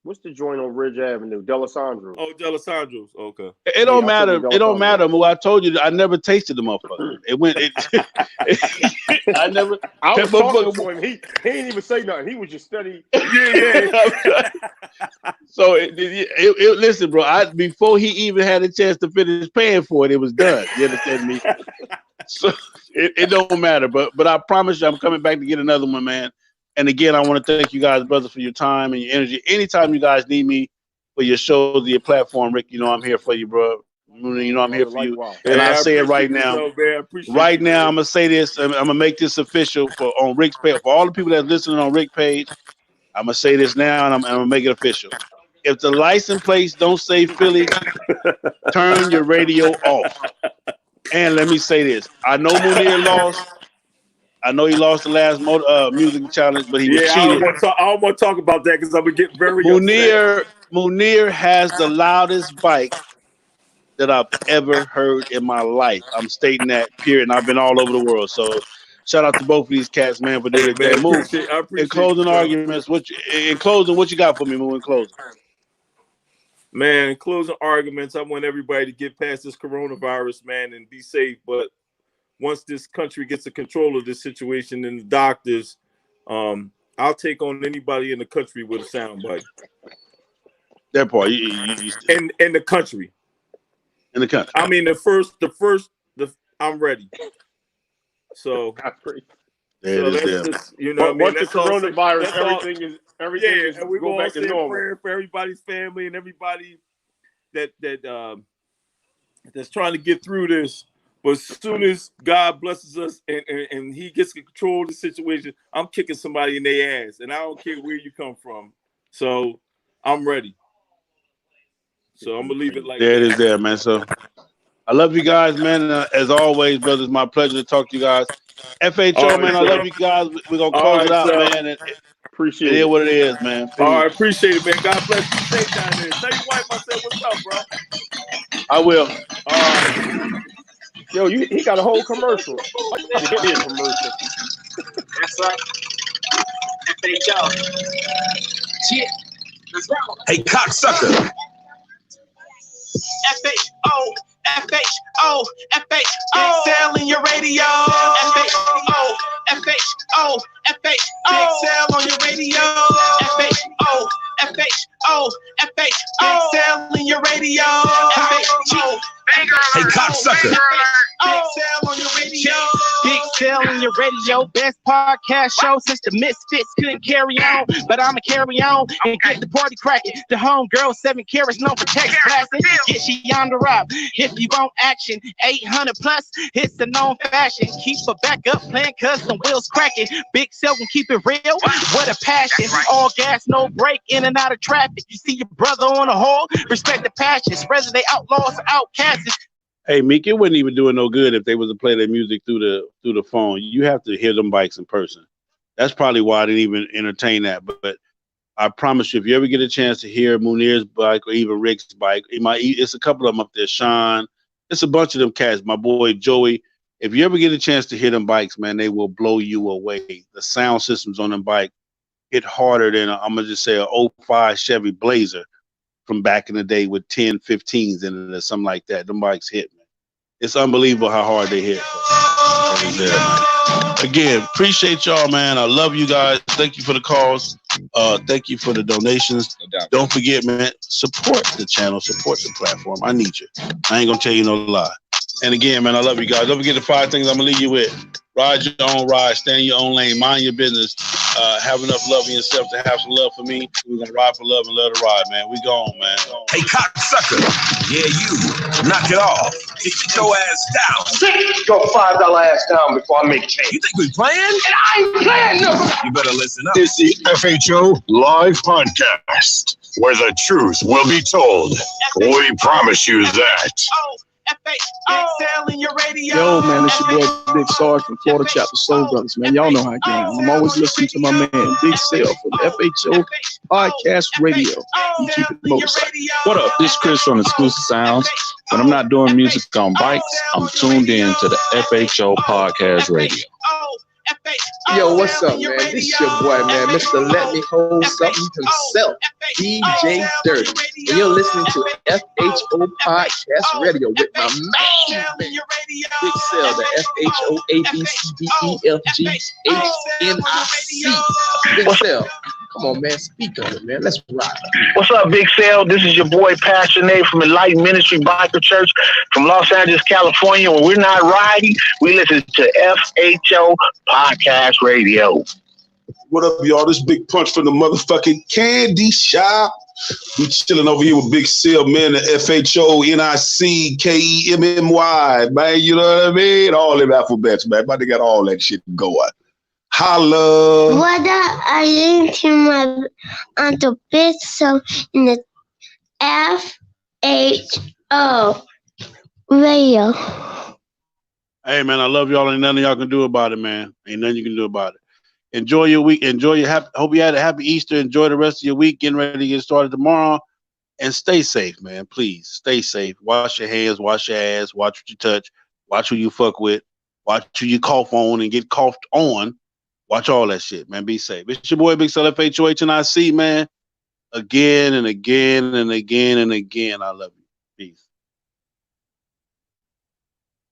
what's the joint on Ridge Avenue? Delisandro's. Oh, Delisandro's. Okay. It don't matter. It don't matter, Moo. I told you I never tasted the motherfucker. It went. I never. I was talking to him. He didn't even say nothing. He was just steady. Yeah. So listen, bro. Before he even had a chance to finish paying for it, it was done. You understand me? So it don't matter. But I promise you, I'm coming back to get another one, man. And again, I want to thank you guys, brother, for your time and your energy. Anytime you guys need me for your shows, your platform, Rick, you know I'm here for you, bro. You know I'm here for you. And I say it right now. Right now, I'm gonna say this. I'm gonna make this official on Rick's page for all the people that's listening on Rick's page. I'm gonna say this now, and I'm gonna make it official. If the license plates don't say Philly, turn your radio off. And let me say this: I know Munir lost. I know he lost the last music challenge, but he was cheated. I don't want to talk about that because I'm gonna get very upset. Munir has the loudest bike that I've ever heard in my life. I'm stating that, period. And I've been all over the world. So shout out to both of these cats, man, for doing that move. I appreciate in closing arguments, what you got for me, Moo, in closing? Man, in closing arguments, I want everybody to get past this coronavirus, man, and be safe. But once this country gets a control of this situation and the doctors, I'll take on anybody in the country with a soundbite. That part, in the country. In the country. I mean, I'm ready. So just, you know, once the coronavirus, everything is and we're go back to normal. Prayer for everybody's family and everybody that's trying to get through this. But as soon as God blesses us and He gets control of the situation, I'm kicking somebody in their ass, and I don't care where you come from. So I'm ready. So I'm gonna leave it like that. It is there, man. So I love you guys, man. As always, brothers, my pleasure to talk to you guys. FHO, man, I love you guys. We're gonna close it out, man. And appreciate it. It is what it is, man. Peace. All right, appreciate it, man. God bless you. Stay down there. Tell your wife I said what's up, bro. I will. All right. Yo, he got a whole commercial. Give me a commercial. That's right. FHO. Shit. Let's go. Hey, cocksucker. FHO. FHO. FHO. Excel in your radio. FHO. FHO. FHO. Excel on your radio. FHO. FHO. FHO. Excel in your radio. FHO. Hey, cocksucker. Excel on your radio. Big Cell on your radio. Best podcast show since the Misfits couldn't carry on. But I'ma carry on and get the party cracking. The homegirl 7 carats known for text blasting. Get she on the rock. If you want action, 800 plus. It's the known fashion. Keep her back up playing cause the wheels cracking. Big Cell can keep it real. What a passion. All gas, no break, in and out of traffic. You see your brother on the hole. Respect the passion. Whether they outlaws or outcasts. Hey, Meek, it wouldn't even do it no good if they was to play their music through the phone. You have to hear them bikes in person. That's probably why I didn't even entertain that. But I promise you, if you ever get a chance to hear Munir's bike or even Rick's bike, it's a couple of them up there. Sean, it's a bunch of them cats. My boy Joey. If you ever get a chance to hear them bikes, man, they will blow you away. The sound systems on them bike hit harder than I'm gonna just say a 05 Chevy Blazer from back in the day with 10 15s in it or something like that. Them bikes hit, man. It's unbelievable how hard they hit. Again, appreciate y'all, man. I love you guys. Thank you for the calls. Thank you for the donations. Don't forget, man, support the channel, support the platform. I need you. I ain't gonna tell you no lie. And again, man, I love you guys. Don't forget the 5 things I'm gonna leave you with. Ride your own ride, stay in your own lane, mind your business, have enough love in yourself to have some love for me. We're gonna ride for love and let it ride, man. We gone, man. Hey, cocksucker. Yeah, you. Knock it off. Get your ass down. Sit your $5 ass down before I make change. You think we playing? And I ain't playing, no. You better listen up. It's the FHO Live Podcast, where the truth will be told. We promise you that. Yo, man, it's your boy Big Sarge from Florida Chapter Soul Brothers, man. Y'all know how I am. I'm always listening to my man Big Sale from FHO Podcast Radio. And keep it motorcycle. What up? This is Chris from Exclusive Sounds. When I'm not doing music on bikes, I'm tuned in to the FHO Podcast Radio. Yo, what's up, man? This is your boy, man, Mr. Let Me Hold Something himself, DJ Dirty. And you're listening to FHO Podcast Radio with my man, Big Cell, the FHOABCDEFGHNIC. Big Cell. Come on, man. Speak on it, man. Let's ride. What's up, Big Cell? This is your boy, Passionate from Enlightened Ministry Bible Church from Los Angeles, California. When we're not riding, we listen to FHO Podcast Radio. What up, y'all? This Big Punch from the motherfucking Candy Shop. We chilling over here with Big Cell, man, the FHONICKEMMY, man. You know what I mean? All them alphabets, man. But they got all that shit going. Holla. What up? I into my Uncle Big Cell in the FHO Radio. Hey, man, I love y'all. Ain't nothing y'all can do about it, man. Ain't nothing you can do about it. Enjoy your week. Enjoy your hope you had a happy Easter. Enjoy the rest of your week. Getting ready to get started tomorrow. And stay safe, man. Please stay safe. Wash your hands. Wash your ass. Watch what you touch. Watch who you fuck with. Watch who you cough on and get coughed on. Watch all that shit, man. Be safe. It's your boy, Big Cell, FHOHNIC, man. Again and again and again and again. I love you. Peace.